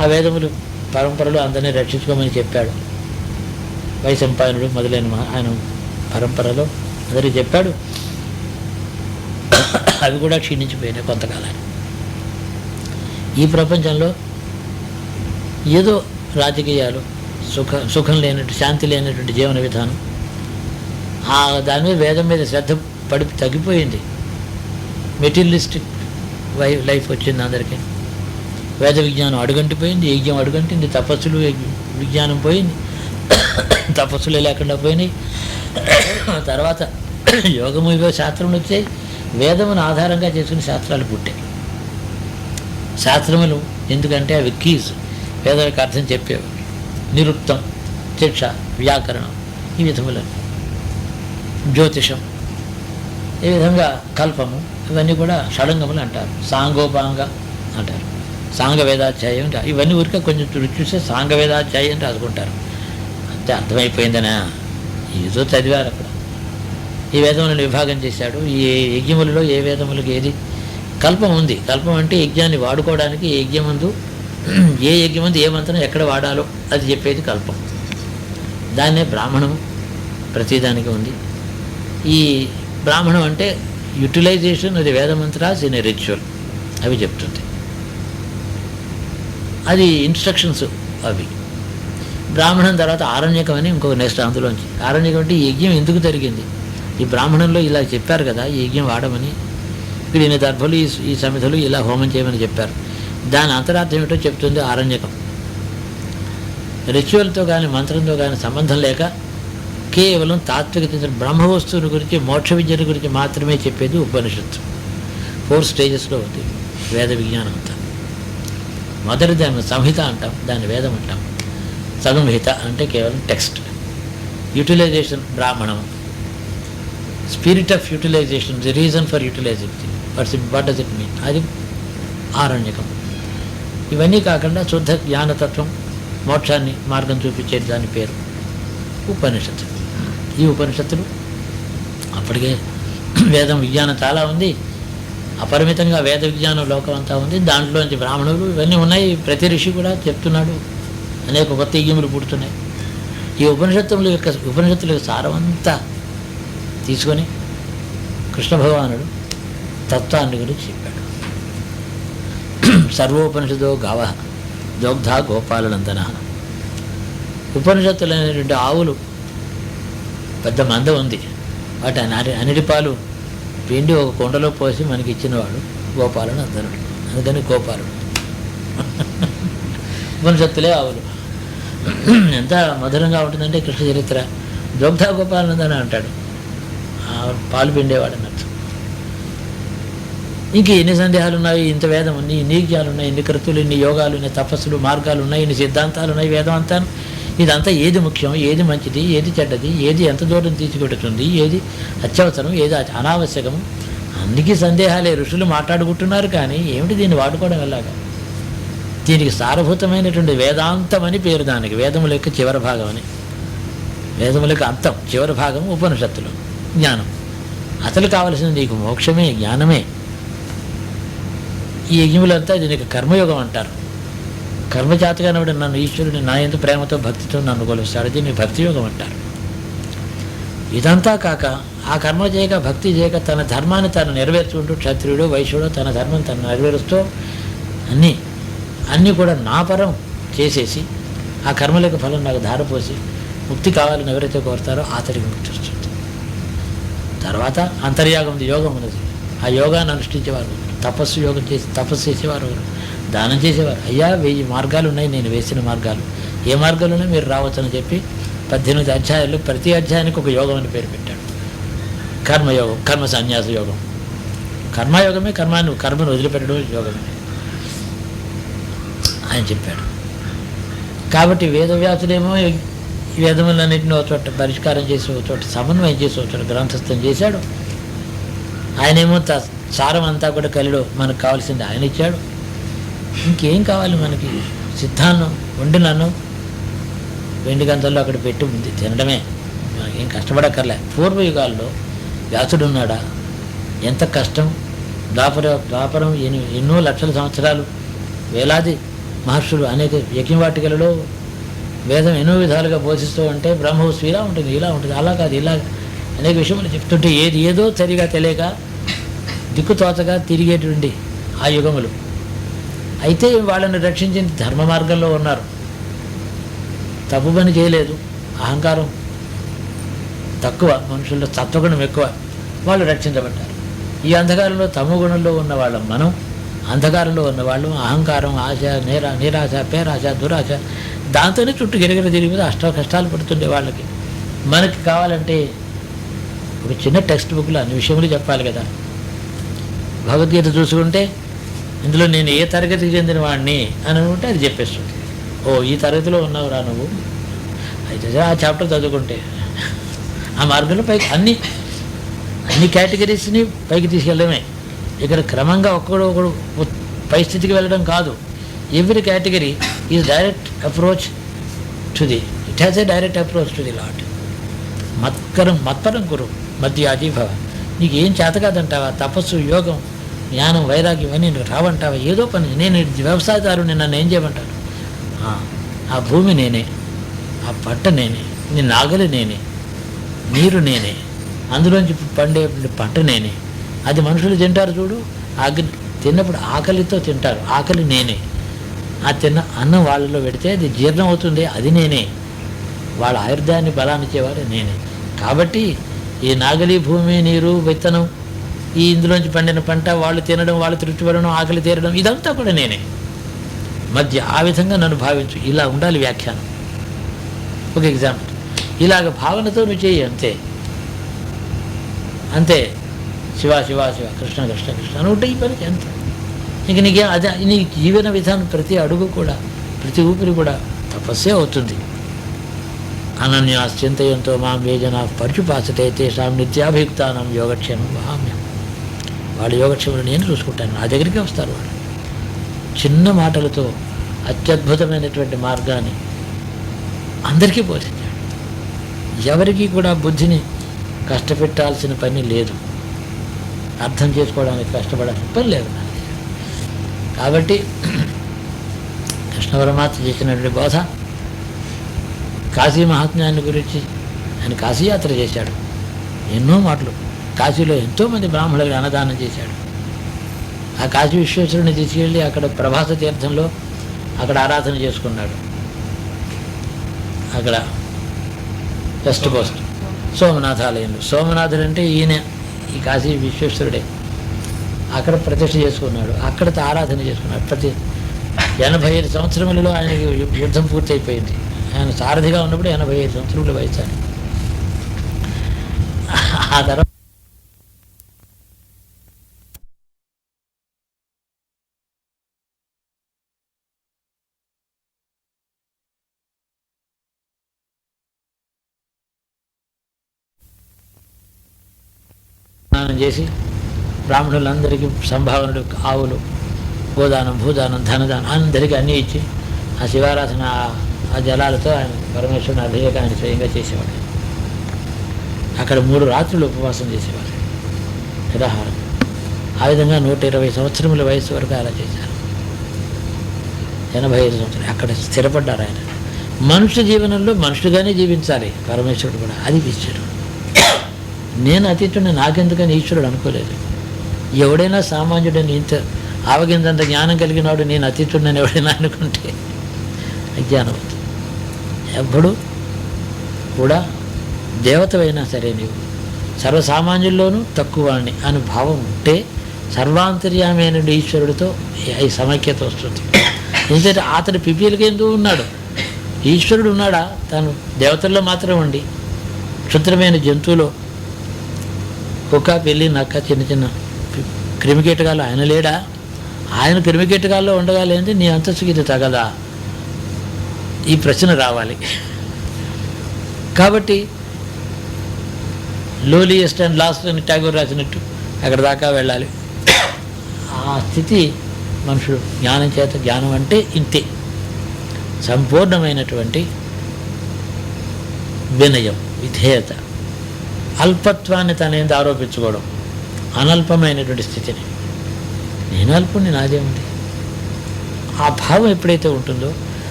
ఆ వేదములు పరంపరలు అందరినీ రక్షించుకోమని చెప్పాడు. వైశంపాయనుడు మొదలైన ఆయన పరంపరలో అందరికీ చెప్పాడు. అవి కూడా క్షీణించిపోయినాయి కొంతకాలాన్ని. ఈ ప్రపంచంలో ఏదో రాజకీయాలు, సుఖం లేనట్టు, శాంతి లేనటువంటి జీవన విధానం. దాని మీద వేదం మీద శ్రద్ధ పడి తగ్గిపోయింది. మెటీరియలిస్టిక్ లైఫ్ వచ్చింది అందరికీ. వేద విజ్ఞానం అడుగంటిపోయింది, యజ్ఞం అడుగంటింది, తపస్సులు విజ్ఞానం పోయింది, తపస్సులే లేకుండా పోయినాయి. తర్వాత యోగము ఇవో శాస్త్రములు వచ్చాయి. వేదమును ఆధారంగా చేసుకుని శాస్త్రాలు పుట్టాయి. శాస్త్రములు ఎందుకంటే అవి కీస్, వేదాలకు అర్థం చెప్పేవి. నిరుక్తం, శిక్ష, వ్యాకరణం, ఈ విధములను, జ్యోతిషం, ఈ విధంగా కల్పము, ఇవన్నీ కూడా షడంగములు అంటారు. సాంగోపాంగ అంటారు, సాంగ వేదాధ్యాయం అంటారు. ఇవన్నీ ఊరికే కొంచెం చూస్తే సాంగ వేదాధ్యాయం రాసుకుంటారు అంతే. అర్థమైపోయిందనా? ఏదో చదివారు అక్కడ. ఈ వేదములను విభాగం చేశాడు. ఈ యజ్ఞములలో ఏ వేదములకు ఏది కల్పం ఉంది. కల్పం అంటే యజ్ఞాన్ని వాడుకోవడానికి ఏ యజ్ఞమందు ఏ మంత్రం ఎక్కడ వాడాలో అది చెప్పేది కల్పం. దాన్నే బ్రాహ్మణము ప్రతిదానికి ఉంది. ఈ బ్రాహ్మణం అంటే యూటిలైజేషన్ అది వేదమంత్రాస్ ఇన్ ఎ రిచువల్ అవి చెప్తుంది. అది ఇన్స్ట్రక్షన్స్ అవి. బ్రాహ్మణం తర్వాత ఆరణ్యకం అని ఇంకొక నెక్స్ట్ అందులోంచి. ఆరణ్యకం అంటే ఈ యజ్ఞం ఎందుకు జరిగింది, ఈ బ్రాహ్మణంలో ఇలా చెప్పారు కదా ఈ యజ్ఞం వాడమని, ఇక్కడ ఈయన దర్భలు ఈ సమిధలు ఇలా హోమం చేయమని చెప్పారు. దాని అంతరార్థం ఏమిటో చెప్తుంది ఆరణ్యకం. రిచువల్తో కానీ మంత్రంతో కానీ సంబంధం లేక కేవలం తాత్విక బ్రహ్మవస్తువుని గురించి, మోక్ష విద్యల గురించి మాత్రమే చెప్పేది ఉపనిషత్తు. 4 స్టేజెస్లో ఉంది వేద విజ్ఞానం అంతా. మొదటి దాన్ని సంహిత అంటాం, దాన్ని వేదం అంటాం. సంహిత అంటే కేవలం టెక్స్ట్. యూటిలైజేషన్ బ్రాహ్మణం, spirit of utilization, the reason for utilizing thing, what does it mean, అది ఆరణ్యకం. ఇవన్నీ కాకుండా శుద్ధ జ్ఞానతత్వం, మోక్షాన్ని మార్గం చూపించేది దాని పేరు ఉపనిషత్తు. ఈ ఉపనిషత్తులు అప్పటికే వేదం విజ్ఞానం చాలా ఉంది, అపరిమితంగా వేద విజ్ఞానం లోకం అంతా ఉంది. దాంట్లోంచి బ్రాహ్మణులు ఇవన్నీ ఉన్నాయి. ప్రతి ఋషి కూడా చెప్తున్నాడు, అనేక కొత్త యజ్ఞములు పుడుతున్నాయి. ఈ ఉపనిషత్తుల యొక్క సారమంతా తీసుకొని కృష్ణ భగవానుడు తత్వాన్ని గురించి చెప్పాడు. సర్వోపనిషదో గావ దోగ్ధ గోపాలనందన. ఉపనిషత్తులైనటువంటి ఆవులు పెద్ద మంద ఉంది, వాటి అన్నిటి పాలు పిండి ఒక కొండలో పోసి మనకి ఇచ్చినవాడు గోపాలనందనుడు, అందుకని గోపాలుడు. ఉపనిషత్తులే ఆవులు. ఎంత మధురంగా ఉంటుందంటే కృష్ణ చరిత్ర. దోగ్ధ గోపాలనందన అంటాడు, పాలు పిండేవాడు అన్నట్టు. ఇంక ఎన్ని సందేహాలు ఉన్నాయి, ఇంత వేదం ఉంది, ఇన్ని యజ్ఞాలు ఉన్నాయి, ఇన్ని కృతులు, ఇన్ని యోగాలు, ఇన్ని తపస్సులు, మార్గాలు ఉన్నాయి, ఇన్ని సిద్ధాంతాలు ఉన్నాయి, వేదం అంతా. ఇదంతా ఏది ముఖ్యం, ఏది మంచిది, ఏది చెడ్డది, ఏది ఎంత దూరం తీసుకెడుతుంది, ఏది అత్యవసరం, ఏది అనావశ్యకము, అన్నికి సందేహాలే. ఋషులు మాట్లాడుకుంటున్నారు, కానీ ఏమిటి దీన్ని వాడుకోవడం ఎలాగా? దీనికి సారభూతమైనటువంటి వేదాంతం అని పేరు దానికి. వేదముల యొక్క చివరి భాగం అని. వేదముల యొక్క అంతం, చివరి భాగం ఉపనిషత్తులు, జ్ఞానం. అసలు కావలసింది నీకు మోక్షమే, జ్ఞానమే. ఈ యజ్ఞములంతా దీనికి కర్మయోగం అంటారు. కర్మజాతగానవుడు నన్ను ఈశ్వరుని నా యందు ప్రేమతో భక్తితో నన్ను కొలుస్తాడు, దీన్ని భక్తియోగం అంటారు. ఇదంతా కాక ఆ కర్మ చేయక, భక్తి చేయక, తన ధర్మాన్ని తను నెరవేర్చుకుంటూ, క్షత్రియుడు వైశ్యుడు తన ధర్మం తను నెరవేరుస్తూ అన్నీ కూడా నా పరం చేసేసి ఆ కర్మలకు ఫలం నాకు ధారపోసి ముక్తి కావాలని ఎవరైతే కోరుతారో అతడికి ముక్తి వస్తుంది. తర్వాత అంతర్యాగం యోగం ఉన్నది. ఆ యోగాన్ని అనుష్ఠించేవారు, తపస్సు చేసేవారు, దానం చేసేవారు. అయ్యా 1000 మార్గాలు ఉన్నాయి, నేను వేసిన మార్గాలు, ఏ మార్గాలున్నా మీరు రావచ్చని చెప్పి 18 అధ్యాయాలు, ప్రతి అధ్యాయానికి ఒక యోగం అని పేరు పెట్టాడు. కర్మయోగం, కర్మ సన్యాస యోగం. కర్మయోగమే, కర్మను వదిలిపెట్టడం యోగమే ఆయన చెప్పాడు. కాబట్టి వేదవ్యాసుడేమో వేదములన్నింటినీ ఒక చోట పరిష్కారం చేసి, ఒక చోట సమన్వయం చేసి, ఒక చోట గ్రంథస్థం చేశాడు. ఆయనేమో సారం అంతా కూడా కలిలో మనకు కావాల్సింది ఆయన ఇచ్చాడు. ఇంకేం కావాలి మనకి? సిద్ధాన్నం, వండినన్నం వెండి గంటల్లో అక్కడ పెట్టి ఉంది, తినడమే. మనకేం కష్టపడక్కర్లే. పూర్వయుగాల్లో వ్యాసుడు ఉన్నాడా? ఎంత కష్టం! ద్వాపరం ఎన్నో లక్షల సంవత్సరాలు, వేలాది మహర్షులు అనేక యజ్ఞవాటికలలో వేదం ఎన్నో విధాలుగా బోధిస్తూ ఉంటే బ్రహ్మవస్తు ఇలా ఉంటుంది, ఇలా ఉంటుంది, అలా కాదు, ఇలా అనేక విషయములు చెప్తుంటే ఏదో సరిగా తెలియక దిక్కుతోచగా తిరిగేటువంటి ఆ యుగములు. అయితే వాళ్ళని రక్షించిన ధర్మ మార్గంలో ఉన్నారు. తప్పు పని చేయలేదు, అహంకారం తక్కువ, మనుషుల్లో సత్వగుణం ఎక్కువ, వాళ్ళు రక్షించబడ్డారు. ఈ అంధకారంలో తమో గుణంలో ఉన్న వాళ్ళం మనం, అంధకారంలో ఉన్నవాళ్ళు అహంకారం, ఆశ, నిరాశ, పేరాశ, దురాశ, దాంతోనే చుట్టూ గిరగిర తిరిగి కష్టాలు పడుతుండే వాళ్ళకి. మనకి కావాలంటే ఒక చిన్న టెక్స్ట్ బుక్లో అన్ని విషయములు చెప్పాలి కదా. భగవద్గీత చూసుకుంటే ఇందులో నేను ఏ తరగతికి చెందిన వాడిని అని అనుకుంటే అది చెప్పేస్తుంది. ఓ ఈ తరగతిలో ఉన్నావురా నువ్వు, అయితే ఆ చాప్టర్ చదువుకుంటే ఆ మార్గంలో పైకి అన్ని కేటగిరీస్ని పైకి తీసుకెళ్ళడమే. ఇక్కడ క్రమంగా ఒకడు పై స్థితికి వెళ్ళడం కాదు. Every category is direct approach to the, it has a direct approach to the lot. మత్పరం కురు మధ్యాజీభవ. నీకు ఏం చేత కాదంటావా? తపస్సు, యోగం, జ్ఞానం, వైరాగ్యం అని నీకు రావంటావా? ఏదో పని, నేను వ్యవసాయదారుని, నన్ను ఏం చేయమంటాను? ఆ భూమి నేనే, ఆ పంట నేనే, నీ నాగలి నేనే, నీరు నేనే, అందులోంచి పండే పంట నేనే. అది మనుషులు తింటారు చూడు, తిన్నప్పుడు ఆకలితో తింటారు, ఆకలి నేనే. ఆ తిన్న అన్నం వాళ్ళలో పెడితే అది జీర్ణం అవుతుంది, అది నేనే. వాళ్ళ ఆయుర్దాన్ని బలాన్ని ఇచ్చేవారు నేనే. కాబట్టి ఈ నాగలి, భూమి, నీరు, విత్తనం, ఈ ఇందులోంచి పండిన పంట, వాళ్ళు తినడం, వాళ్ళు తృప్తిపడడం, ఆకలి తీరడం, ఇదంతా కూడా నేనే. మధ్య ఆ విధంగా నన్ను భావించు, ఇలా ఉండాలి వ్యాఖ్యానం. ఒక ఎగ్జాంపుల్, ఇలాగ భావనతో నువ్వు చేయి, అంతే. శివ శివ శివ, కృష్ణ కృష్ణ కృష్ణ అని ఉంటే ఈ పనికి ఎంత. ఇంక నీకే అదే నీ జీవన విధానం, ప్రతి అడుగు కూడా, ప్రతి ఊపిరి కూడా తపస్సే అవుతుంది. అనన్యాశ్చింతయంతో మాం వేజన పరుచుపాసతే తేషాం నిత్యాభియుక్తానం యోగక్షేమం వహామ్యం. వాళ్ళ యోగక్షేమం నేను చూసుకుంటాను, నా దగ్గరికి వస్తారు వాళ్ళు. చిన్న మాటలతో అత్యద్భుతమైనటువంటి మార్గాన్ని అందరికీ బోధించాడు. ఎవరికీ కూడా బుద్ధిని కష్టపెట్టాల్సిన పని లేదు, అర్థం చేసుకోవడానికి కష్టపడాల్సిన పని లేదు. కాబట్టి కృష్ణ పరమాత్మ చేసినటువంటి బోధ, కాశీ మహాత్మ్యాన్ని గురించి ఆయన కాశీయాత్ర చేశాడు, ఎన్నో మాటలు. కాశీలో ఎంతోమంది బ్రాహ్మణులకు అన్నదానం చేశాడు. ఆ కాశీ విశ్వేశ్వరుని తీసుకెళ్ళి అక్కడ ప్రభాస తీర్థంలో అక్కడ ఆరాధన చేసుకున్నాడు. అక్కడ వెస్ట్ కోస్ట్ సోమనాథ ఆలయంలో, సోమనాథుడు అంటే ఈయన, ఈ కాశీ విశ్వేశ్వరుడే. అక్కడ ప్రతిష్ఠ చేసుకున్నాడు, అక్కడ ఆరాధన చేసుకున్నాడు. 85 సంవత్సరములలో ఆయనకి యుద్ధం పూర్తయిపోయింది. ఆయన సారథిగా ఉన్నప్పుడు 85 సంవత్సరాల వయసు అని. ఆ తర్వాత స్నానం చేసి బ్రాహ్మణులందరికీ సంభావనలు, ఆవులు, గోదానం, భూదానం, ధనదానం అందరికీ అన్నీ ఇచ్చి ఆ శివారాధన, ఆ జలాలతో ఆయన పరమేశ్వరుని అభిషేకం ఆయన స్వయంగా చేసేవాడు. అక్కడ 3 రాత్రులు ఉపవాసం చేసేవారు, నిరాహారం. ఆ విధంగా 120 సంవత్సరముల వయసు వరకు అలా చేశారు. 85 సంవత్సరాలు అక్కడ స్థిరపడ్డారు ఆయన. మనుష్య జీవనంలో మనుషులుగానే జీవించాలి పరమేశ్వరుడు కూడా, అది ఈశ్వరుడు. నేను అతీతుడిని, నాకెందుకని ఈశ్వరుడు అనుకోలేదు. ఎవడైనా సామాన్యుడని, ఇంత ఆవగిందంత జ్ఞానం కలిగినాడు నేను అతీతుడిని ఎవడైనా అనుకుంటే అజ్ఞానవద్దు. ఎప్పుడు కూడా దేవతవైనా సరే నీవు సర్వసామాన్యుల్లోనూ తక్కువని అని భావం ఉంటే సర్వాంతర్యామైన ఈశ్వరుడితో ఈ సమైక్యత వస్తుంది. ఎందుకంటే అతని పిపీలకి ఎందుకు ఉన్నాడు, ఈశ్వరుడు ఉన్నాడా? తను దేవతల్లో మాత్రం ఉండి క్షుద్రమైన జంతువులో కుక్క, పిల్లి, నక్క, చిన్న చిన్న క్రిమికీటకాలు ఆయన లేడా? ఆయన క్రిమికీటకాల్లో ఉండగాలేంది నీ అంతస్తుకి ఇది తగదా? ఈ ప్రశ్న రావాలి. కాబట్టి లోలియస్ట్ అండ్ లాస్ట్ అని ట్యాగోర్ రాసినట్టు అక్కడ దాకా వెళ్ళాలి. ఆ స్థితి మనుషుడు జ్ఞానం చేత, జ్ఞానం అంటే ఇంతే, సంపూర్ణమైనటువంటి వినయం, విధేయత, అల్పత్వాన్ని తనేంది ఆరోపించుకోవడం, అనల్పమైనటువంటి స్థితిని. నేను అల్పుని, నాదేముంది, ఆ భావం ఎప్పుడైతే ఉంటుందో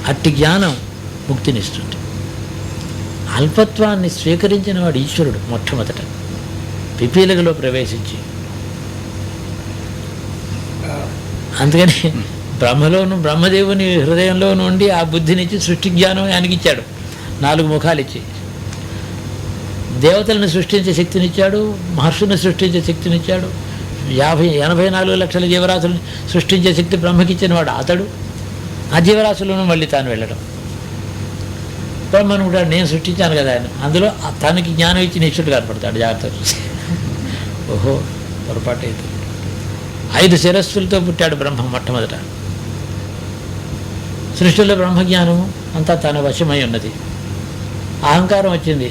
అట్టి జ్ఞానం ముక్తినిస్తుంది. అల్పత్వాన్ని స్వీకరించిన వాడు ఈశ్వరుడు మొట్టమొదట పిపీలకలో ప్రవేశించి. అందుకని బ్రహ్మలోను బ్రహ్మదేవుని హృదయంలో నుండి ఆ బుద్ధినిచ్చి సృష్టి జ్ఞానం ఆయనకి ఇచ్చాడు, 4 ముఖాలు ఇచ్చి. దేవతలను సృష్టించే శక్తినిచ్చాడు, మహర్షులను సృష్టించే శక్తినిచ్చాడు, 84 లక్షల జీవరాశులను సృష్టించే శక్తి బ్రహ్మకిచ్చిన వాడు అతడు. ఆ జీవరాశులను మళ్ళీ తాను వెళ్ళడం. బ్రహ్మను కూడా నేను సృష్టించాను కదా ఆయన, అందులో తనకి జ్ఞానం ఇచ్చి నిష్ఠుడు కనపడతాడు. జాగ్రత్త చూసి ఓహో పొరపాటు అయితే 5 శిరస్సులతో పుట్టాడు బ్రహ్మ మొట్టమొదట. సృష్టిలో బ్రహ్మజ్ఞానము అంతా తన వశమై ఉన్నది. అహంకారం వచ్చింది,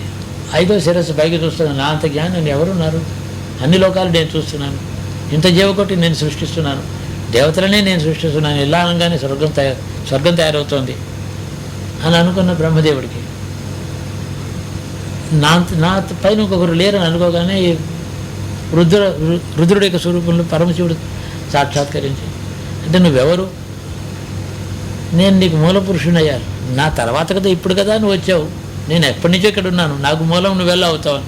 5వ శిరస్సు పైకి చూస్తున్నాను, నా అంత జ్ఞానం నేను ఎవరున్నారు, అన్ని లోకాలు నేను చూస్తున్నాను, ఇంత జీవకోటి నేను సృష్టిస్తున్నాను, దేవతలనే నేను సృష్టిస్తున్నాను, ఇలా అనగానే స్వర్గం తయారవుతోంది అని అనుకున్న బ్రహ్మదేవుడికి నా పైన ఇంకొకరు లేరని అనుకోగానే రుద్రుడి యొక్క స్వరూపంలో పరమశివుడు సాక్షాత్కరించి, అంటే నువ్వెవరు, నేను నీకు మూల పురుషుని అయ్యాను, నా తర్వాత కదా ఇప్పుడు కదా నువ్వు వచ్చావు, నేను ఎప్పటి నుంచో ఇక్కడ ఉన్నాను, నాకు మూలం నువ్వు వెళ్ళ అవుతావు,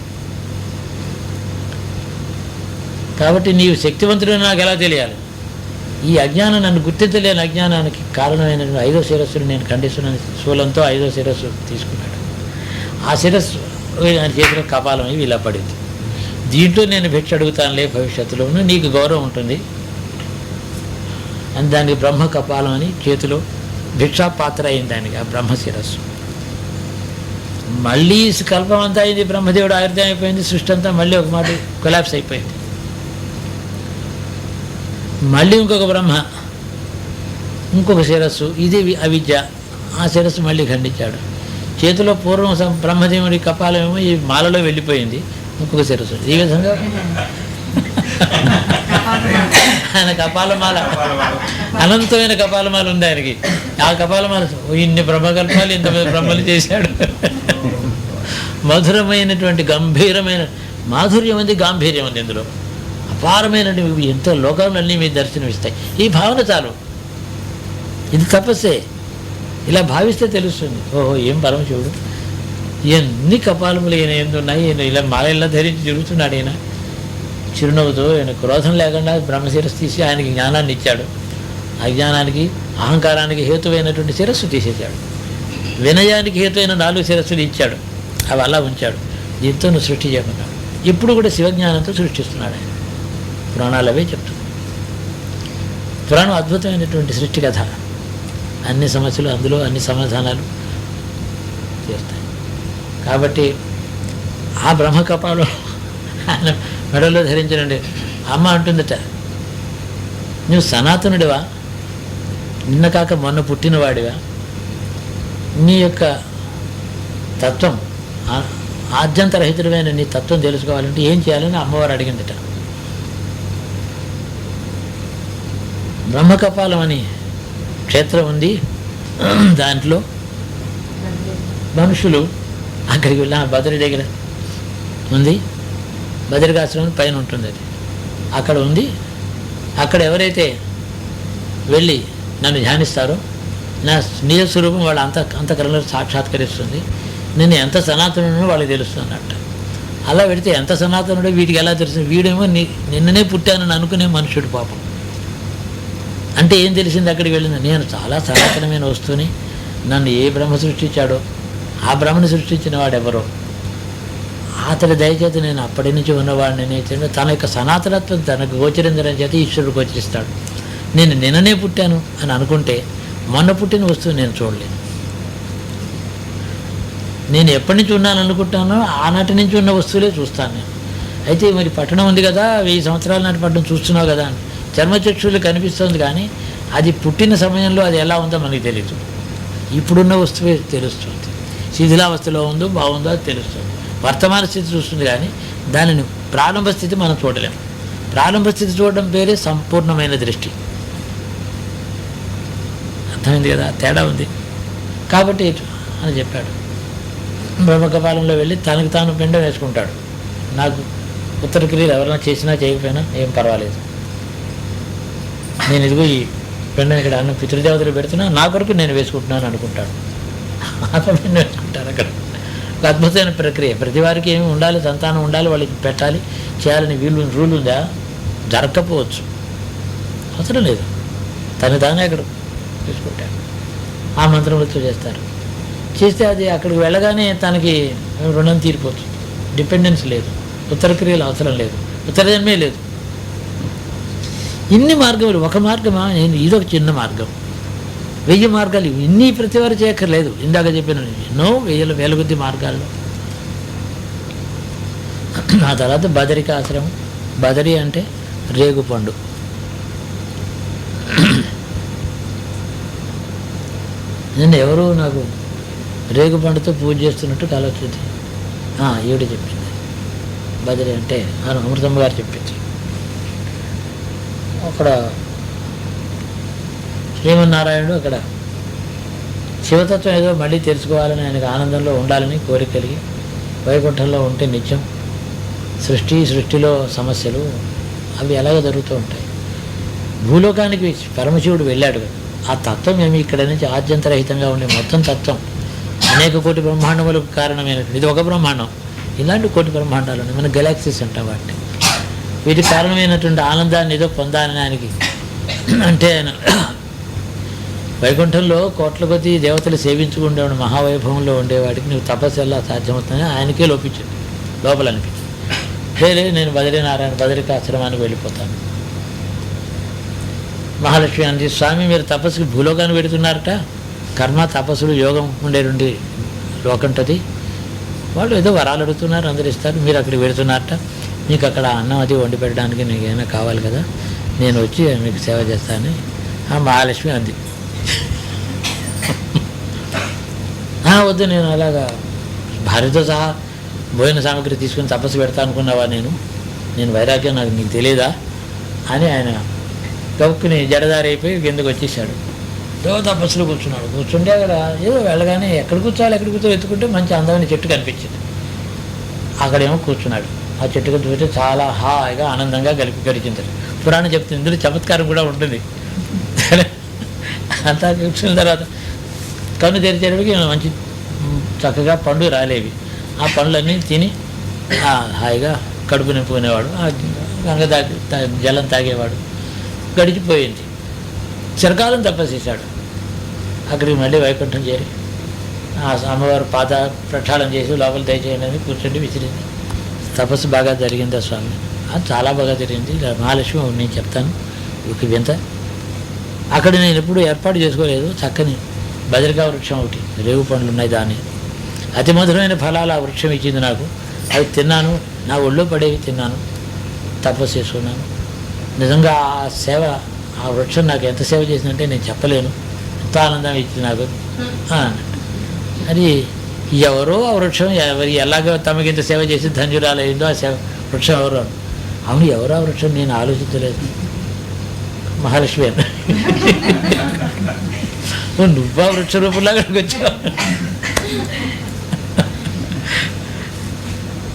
కాబట్టి నీవు శక్తివంతుడు నాకు ఎలా తెలియాలి, ఈ అజ్ఞానం నన్ను గుర్తించలేని అజ్ఞానానికి కారణమైన 5వ శిరస్సును నేను ఖండిస్తున్నాను. శూలంతో 5వ శిరస్సు తీసుకున్నాడు. ఆ శిరస్సు ఆయన చేతిలో కపాలం అయి ఇలా పడింది. దీంట్లో నేను భిక్ష అడుగుతానులే భవిష్యత్తులోనూ, నీకు గౌరవం ఉంటుంది అని దానికి బ్రహ్మ కపాలం అని చేతిలో భిక్షా పాత్ర అయింది దానికి ఆ బ్రహ్మ శిరస్సు. మళ్ళీ కల్పం అంతా అయింది, బ్రహ్మదేవుడు ఆయుర్దాయం అయిపోయింది, సృష్టి అంతా మళ్ళీ ఒక మాట కొలాప్స్ అయిపోయింది. మళ్ళీ ఇంకొక బ్రహ్మ, ఇంకొక శిరస్సు, ఇది అవిద్య, ఆ శిరస్సు మళ్ళీ ఖండించాడు. చేతిలో పూర్వం బ్రహ్మదేవుడి కపాలమేమో ఈ మాలలో వెళ్ళిపోయింది, ఇంకొక శిరస్సు. ఈ విధంగా ఆయన కపాలమాల, అనంతమైన కపాలమాల ఉంది ఆయనకి. ఆ కపాలమాల ఇన్ని బ్రహ్మకల్పాలు, ఇంతమంది బ్రహ్మలు చేశాడు. మధురమైనటువంటి గంభీరమైన మాధుర్యం ఉంది, గాంభీర్యం ఉంది ఇందులో, అపారమైనటువంటి ఎంతో లోకాలన్నీ మీ దర్శనం ఇస్తాయి. ఈ భావన చాలు, ఇది తపస్సే. ఇలా భావిస్తే తెలుస్తుంది, ఓహో ఏం పరమశివుడు, ఎన్ని కపాలములు ఈయన ఎందున్నాయి, ఈయన ఇలా మాలల్లా ధరించి తిరుగుతున్నాడు. ఈయన చిరునవ్వుతో, ఈయన క్రోధం లేకుండా బ్రహ్మశిరస్సు తీసి ఆయనకి జ్ఞానాన్ని ఇచ్చాడు. అజ్ఞానానికి అహంకారానికి హేతువైనటువంటి శిరస్సు తీసేశాడు, వినయానికి హేతువైన 4 శిరస్సులు ఇచ్చాడు, అవి అలా ఉంచాడు. దీంతో నువ్వు సృష్టి చేయమన్నాడు. ఇప్పుడు కూడా శివజ్ఞానంతో సృష్టిస్తున్నాడు ఆయన. పురాణాలు అవే చెప్తుంది. పురాణం అద్భుతమైనటువంటి సృష్టి కథ, అన్ని సమస్యలు అందులో అన్ని సమాధానాలు చేస్తాయి. కాబట్టి ఆ బ్రహ్మకపాలు ఆయన మెడలో ధరించనండి. అమ్మ అంటుందట, నువ్వు సనాతనుడివా, నిన్న కాక మొన్న పుట్టినవాడివా, నీ యొక్క తత్వం ఆద్యంతరహితుడమైన నీ తత్వం తెలుసుకోవాలంటే ఏం చేయాలని అమ్మవారు అడిగిందట. బ్రహ్మకపాలం అని క్షేత్రం ఉంది, దాంట్లో మనుషులు అక్కడికి వెళ్ళి బదరి దగ్గర ఉంది, బదరికాశ్రమం పైన ఉంటుంది, అది అక్కడ ఉంది. అక్కడ ఎవరైతే వెళ్ళి నన్ను ధ్యానిస్తారో నా నిజ స్వరూపం వాళ్ళ అంతఃకరణలో సాక్షాత్కరిస్తుంది, నేను ఎంత సనాతనుడో వాళ్ళకి తెలుస్తున్నట్ట. అలా పెడితే ఎంత సనాతనుడో వీటికి ఎలా తెలుస్తుంది, వీడేమో నిన్ననే పుట్టానని అనుకునే మనుషుడు పాపం. అంటే ఏం తెలిసింది అక్కడికి వెళ్ళింది, నేను చాలా సనాతనమైన వస్తువుని, నన్ను ఏ బ్రహ్మ సృష్టించాడో ఆ బ్రహ్మను సృష్టించిన వాడెవరో అతడి దయచేత నేను అప్పటి నుంచి ఉన్నవాడిని, తన యొక్క సనాతనత్వం తనకు గోచరించడం చేత ఈశ్వరుడు గోచరిస్తాడు. నేను నిన్ననే పుట్టాను అని అనుకుంటే మొన్న పుట్టిన వస్తువు నేను చూడలేను. నేను ఎప్పటి నుంచి ఉన్నాను అనుకుంటానో ఆనాటి నుంచి ఉన్న వస్తువులే చూస్తాను నేను. అయితే మరి పట్టణం ఉంది కదా, 1000 సంవత్సరాల నాటి పట్టణం చూస్తున్నావు కదా అని చర్మచక్షులు కనిపిస్తుంది, కానీ అది పుట్టిన సమయంలో అది ఎలా ఉందో మనకి తెలియదు. ఇప్పుడున్న వస్తువే తెలుస్తుంది, శిథిలావస్థలో ఉందో బాగుందో అది తెలుస్తుంది. వర్తమాన స్థితి చూస్తుంది, కానీ దానిని ప్రారంభ స్థితి మనం చూడలేము. ప్రారంభ స్థితి చూడడం పేరే సంపూర్ణమైన దృష్టి. అర్థమైంది కదా, తేడా ఉంది. కాబట్టి అని చెప్పాడు. బ్రహ్మకపాలంలో వెళ్ళి తనకు తాను పిండం వేసుకుంటాడు. నాకు ఉత్తర క్రియలు ఎవరైనా చేసినా చేయకపోయినా ఏం పర్వాలేదు, నేను ఇదిగో ఈ పిండం ఇక్కడ అన్న పితృదేవతలు పెడుతున్నా, నా కొరకు నేను వేసుకుంటున్నాను అనుకుంటాడు. ఆత్మపిండం వేసుకుంటారు. అక్కడ ఒక అద్భుతమైన ప్రక్రియ. ప్రతి వారికి ఏమి ఉండాలి, సంతానం ఉండాలి, వాళ్ళకి పెట్టాలి, చేయాలని రూల్ ఉందా, జరగకపోవచ్చు, అవసరం లేదు. తానే అక్కడ తీసుకుంటాడు. ఆ మంత్రములతో చేస్తారు. చేస్తే అది అక్కడికి వెళ్ళగానే తనకి రుణం తీరిపోతుంది. డిపెండెన్స్ లేదు, ఉత్తర క్రియలు అవసరం లేదు, ఉత్తర జన్మే లేదు. ఇన్ని మార్గములు, ఒక మార్గమా? ఇదొక చిన్న మార్గం. 1000 మార్గాలు ఇన్ని ప్రతివారు చేయక్కర్లేదు. ఇందాక చెప్పిన ఎన్నో వేల కొద్ది మార్గాల్లో. ఆ తర్వాత బదరికి ఆశ్రమం. బదరి అంటే రేగుపండు. నేను ఎవరు నాకు రేగుపండుతో పూజ చేస్తున్నట్టు కల వచ్చింది. ఈవిడ చెప్పింది బదరి అంటే అమృతమ్మ గారు చెప్పింది. అక్కడ శ్రీమన్నారాయణుడు అక్కడ శివతత్వం ఏదో మళ్ళీ తెలుసుకోవాలని, ఆయనకు ఆనందంలో ఉండాలని కోరిక కలిగి వైకుంఠంలో ఉంటే నిత్యం సృష్టిలో సమస్యలు అవి ఎలాగ జరుగుతూ ఉంటాయి. భూలోకానికి పరమశివుడు వెళ్ళాడు. ఆ తత్వం ఏమి ఇక్కడ నుంచి ఆద్యంతరహితంగా ఉండే మొత్తం తత్వం అనేక కోటి బ్రహ్మాండములకు కారణమైనటువంటి ఇది ఒక బ్రహ్మాండం. ఇలాంటి కోటి బ్రహ్మాండాలు ఉన్నాయి. మన గెలాక్సీస్ అంటాం వాటిని. వీటికి కారణమైనటువంటి ఆనందాన్ని ఏదో పొందాలని ఆయనకి అంటే ఆయన వైకుంఠంలో కోట్ల కొద్ది దేవతలు సేవించుకుండేవాడు, మహావైభవంలో ఉండేవాడికి నువ్వు తపస్సు ఎలా సాధ్యమవుతుందని ఆయనకే లోపించింది, లోపల అనిపించింది. లేదు నేను బదరికి ఆశ్రమానికి వెళ్ళిపోతాను. మహాలక్ష్మి అంది, స్వామి మీరు తపస్సుకి భూలోకాన్ని పెడుతున్నారట, కర్మ తపస్సులు యోగం ఉండేటువంటి లోకంటది, వాళ్ళు ఏదో వరాలు అడుగుతున్నారు, అందరు ఇస్తారు, మీరు అక్కడికి పెడుతున్నారట, మీకు అక్కడ అన్నం అది వండి పెట్టడానికి నీకు ఏమైనా కావాలి కదా, నేను వచ్చి మీకు సేవ చేస్తానని ఆ మహాలక్ష్మి అంది. వద్దు, నేను అలాగా భార్యతో సహా భోజన సామగ్రి తీసుకుని తపస్సు పెడతా అనుకున్నావా, నేను వైరాగ్యం నాకు నీకు తెలియదా అని ఆయన గౌక్కుని జడదారి అయిపోయి కిందకు వచ్చేసాడు. ఏదో తపస్సులో కూర్చున్నాడు. కూర్చుంటే అక్కడ ఏదో వెళ్ళగానే ఎక్కడ కూర్చోవాలి ఎత్తుకుంటే మంచి అందమైన చెట్టు కనిపించింది. అక్కడేమో కూర్చున్నాడు. ఆ చెట్టు కూర్చోబెట్టి చాలా హాయిగా ఆనందంగా గడిచింది. పురాణం చెప్తుంది, ఇందులో చమత్కారం కూడా ఉంటుంది. అంతా కూర్చున్న తర్వాత కన్ను తెరిచేటికి మంచి చక్కగా పండు రాలేవి. ఆ పండ్లన్నీ తిని హాయిగా కడుపు నింపుకునేవాడు. ఆ గంగ జలం తాగేవాడు. గడిచిపోయింది. చిరకాలం తపస్సు చేశాడు. అక్కడికి మళ్ళీ వైకుంఠం చేరి ఆ అమ్మవారు పాద ప్రక్షాళన చేసి లోపల దయచేయండి కూర్చొని విసిరింది. తపస్సు బాగా జరిగిందా స్వామి? చాలా బాగా జరిగింది. మహాలక్ష్మి నేను చెప్తాను ఒక వింత. అక్కడ నేను ఎప్పుడు ఏర్పాటు చేసుకోలేదు. చక్కని బదరికా వృక్షం ఒకటి, రేగు పండ్లు ఉన్నాయి. దాన్ని అతి మధురమైన ఫలాలు ఆ వృక్షం ఇచ్చింది నాకు. అవి తిన్నాను, నా ఒళ్ళో పడేవి తిన్నాను, తపస్సు చేసుకున్నాను. నిజంగా ఆ సేవ, ఆ వృక్షం నాకు ఎంత సేవ చేసిందంటే నేను చెప్పలేను. ఎంత ఆనందం ఇచ్చింది నాకు. అది ఎవరో ఆ వృక్షం ఎలాగో తమకింత సేవ చేసి ధన్యురాలయ్యిందో ఆ సేవ వృక్షం ఎవరో. అవును, ఎవరో ఆ వృక్షం నేను ఆలోచించలేదు. మహాలక్ష్మి అని నువ్వా వృక్ష రూపంలో అక్కడికి వచ్చావు.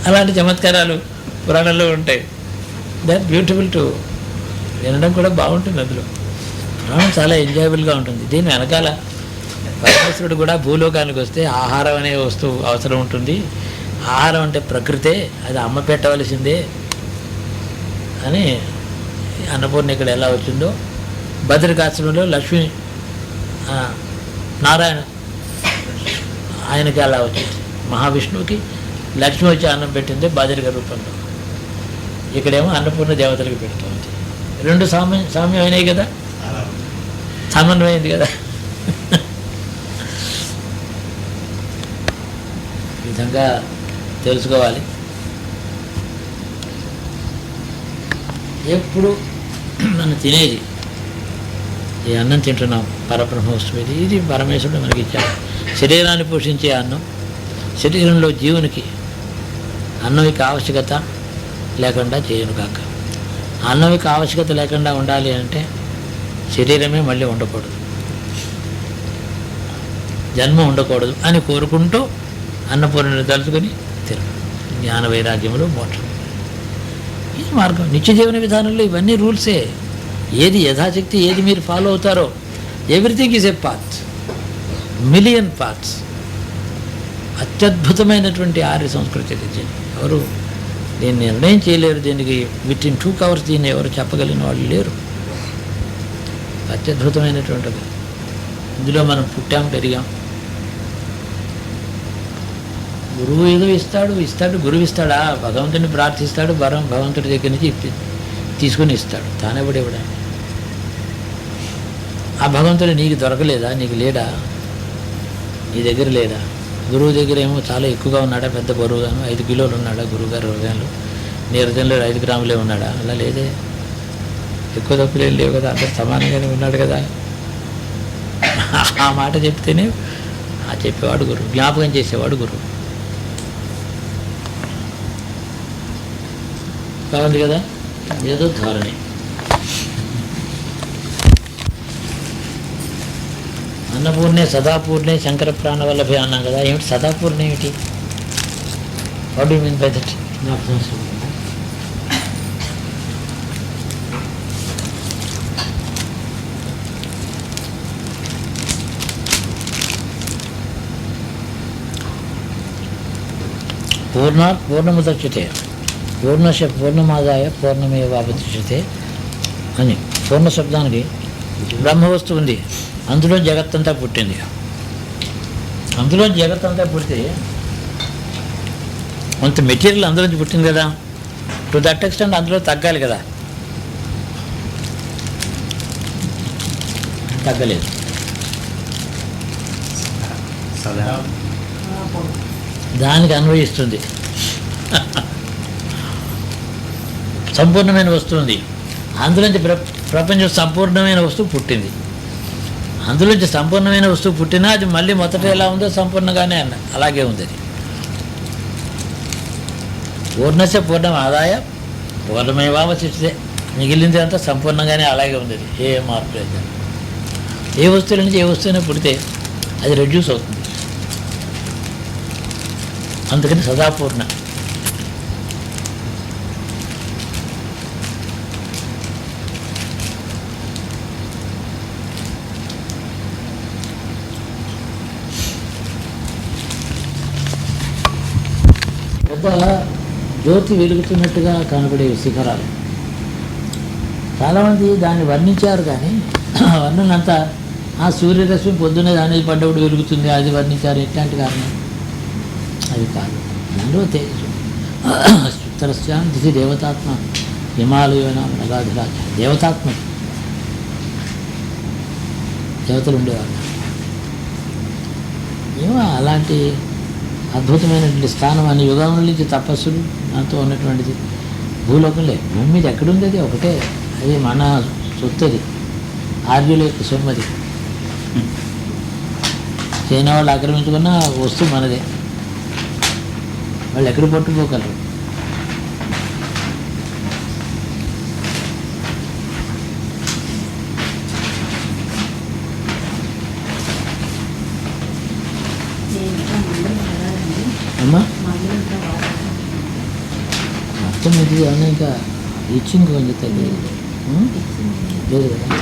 అలాంటి చమత్కారాలు పురాణంలో ఉంటాయి. దట్ బ్యూటిఫుల్ టు వినడం కూడా బాగుంటుంది. అందులో పురాణం చాలా ఎంజాయబుల్గా ఉంటుంది. దీని వెనకాల పరమేశ్వరుడు కూడా భూలోకానికి వస్తే ఆహారం అనే వస్తువు అవసరం ఉంటుంది. ఆహారం అంటే ప్రకృతే, అది అమ్మ పెట్టవలసిందే అని అన్నపూర్ణ ఇక్కడ ఎలా వచ్చిందో బద్రికాశ్రమంలో లక్ష్మి నారాయణ ఆయనకి అలా వచ్చింది. మహావిష్ణువుకి లక్ష్మి వచ్చి అన్నం పెట్టింది బద్రిక రూపంలో. ఇక్కడేమో అన్నపూర్ణ దేవతలకు పెడుతుంది. రెండు సామ్యం అయినాయి కదా, సమన్వయింది కదా. ఈ విధంగా తెలుసుకోవాలి. ఎప్పుడు మనం తినేది ఈ అన్నం తింటున్నాం, పరబ్రహ్మ వస్తువు ఇది పరమేశ్వరుడు మనకి ఇచ్చాడు. శరీరాన్ని పోషించే అన్నం. శరీరంలో జీవునికి అన్నం యొక్క ఆవశ్యకత లేకుండా చేయను కాక. అన్నం యొక్క ఆవశ్యకత లేకుండా ఉండాలి అంటే శరీరమే మళ్ళీ ఉండకూడదు, జన్మ ఉండకూడదు అని కోరుకుంటూ అన్నపూర్ణను తలుచుకొని తిరగ జ్ఞాన వైరాగ్యములు మోక్షం. ఈ మార్గం నిత్య జీవన విధానంలో ఇవన్నీ రూల్సే. ఏది యథాశక్తి, ఏది మీరు ఫాలో అవుతారో, everything is a path, million paths. అత్యద్భుతమైనటువంటి ఆర్య సంస్కృతి ఇది. ఎవరు దీన్ని నిర్ణయం చేయలేరు. దీనికి విత్ ఇన్ 2 hours దీన్ని ఎవరు చెప్పగలిగిన వాళ్ళు లేరు. అత్యద్భుతమైనటువంటిది. ఇందులో మనం పుట్టాం, పెరిగాం. గురువు ఏదో ఇస్తాడు, గురువు ఇస్తాడా? భగవంతుని ప్రార్థిస్తాడు, భగవంతుడి దగ్గర నుంచి తీసుకొని ఇస్తాడు. తానెవడు ఎవడా? ఆ భగవంతుడు నీకు దొరకలేదా? నీకు లేడా? నీ దగ్గర లేడా? గురువు దగ్గర ఏమో చాలా ఎక్కువగా ఉన్నాడా? పెద్ద బరువుగాను 5 కిలోలు ఉన్నాడా గురువుగారు హృదయంలో? నీ హృదయంలో 5 గ్రాములే ఉన్నాడా? అలా లేదే. ఎక్కువ తప్పులేం లేవు కదా, అంత సమానంగానే ఉన్నాడు కదా. ఆ మాట చెప్తేనే చెప్పేవాడు గురువు, జ్ఞాపకం చేసేవాడు గురువు. బాగుంది కదా, ఏదో ధోరణి. అన్నపూర్ణే సదాపూర్ణే శంకర ప్రాణవల్లభే అన్నాం కదా. ఏమిటి సదాపూర్ణ ఏమిటి? What do mean by that? పూర్ణాత్ పూర్ణముదచ్యతే పూర్ణశ పూర్ణమాదాయ పూర్ణమేవావతిష్యతే అని పూర్ణ శబ్దానికి బ్రహ్మవస్తువు ఉంది, అందులో జగత్తంతా పుట్టింది. అందులో జగత్తంతా పుడితే కొంత మెటీరియల్ అందులోంచి పుట్టింది కదా. టు దట్ ఎక్స్టెంట్ అందులో తగ్గాలి కదా, తగ్గలేదు. దానికి అన్వయిస్తుంది. సంపూర్ణమైన వస్తువు ఉంది, అందులోంచి ప్రపంచం సంపూర్ణమైన వస్తువు పుట్టింది. అందులోంచి సంపూర్ణమైన వస్తువు పుట్టినా అది మళ్ళీ మొదట ఎలా ఉందో సంపూర్ణంగానే అలాగే ఉంది. అది పూర్ణస్య పూర్ణం ఆదాయ పూర్ణమేవావశిష్యతే, మిగిలింది అంతా సంపూర్ణంగానే అలాగే ఉంది. అది ఏ మార్పు లేదు. ఏ వస్తువు నుంచి ఏ వస్తువునే పుడితే అది రెడ్యూస్ అవుతుంది. అందుకని సదాపూర్ణ. పెద్ద జ్యోతి వెలుగుతున్నట్టుగా కనబడే శిఖరాలు. చాలామంది దాన్ని వర్ణించారు, కానీ వర్ణనంతా ఆ సూర్యరశ్మి పొద్దున్నే దాని పడ్డప్పుడు వెలుగుతుంది అది వర్ణించారు. ఎట్లాంటి కారణం? అది కాదు. దానిలో తేజస్సు ఉత్తరస్యాం దిశి దేవతాత్మ హిమాలయోనా నగాధిరాజ. దేవతాత్మ, దేవతలు ఉండేవారు. ఏమో అలాంటి అద్భుతమైనటువంటి స్థానం అన్ని యుగముల నుంచి తపస్సులు దాంతో ఉన్నటువంటిది. భూలోకంలో భూమి మీద ఎక్కడుంది? అది ఒకటే, అది మన సొత్తది, ఆర్యుల యొక్క సొమ్మది. చైనా వాళ్ళు ఆక్రమించుకున్న వస్తువు మనదే, వాళ్ళు ఎక్కడ పట్టుకోగలరు. అమ్మా మొత్తం ఇది ఏమన్నా ఇంకా రీచింగ్ కొంచెం తగ్గి లేదు కదా.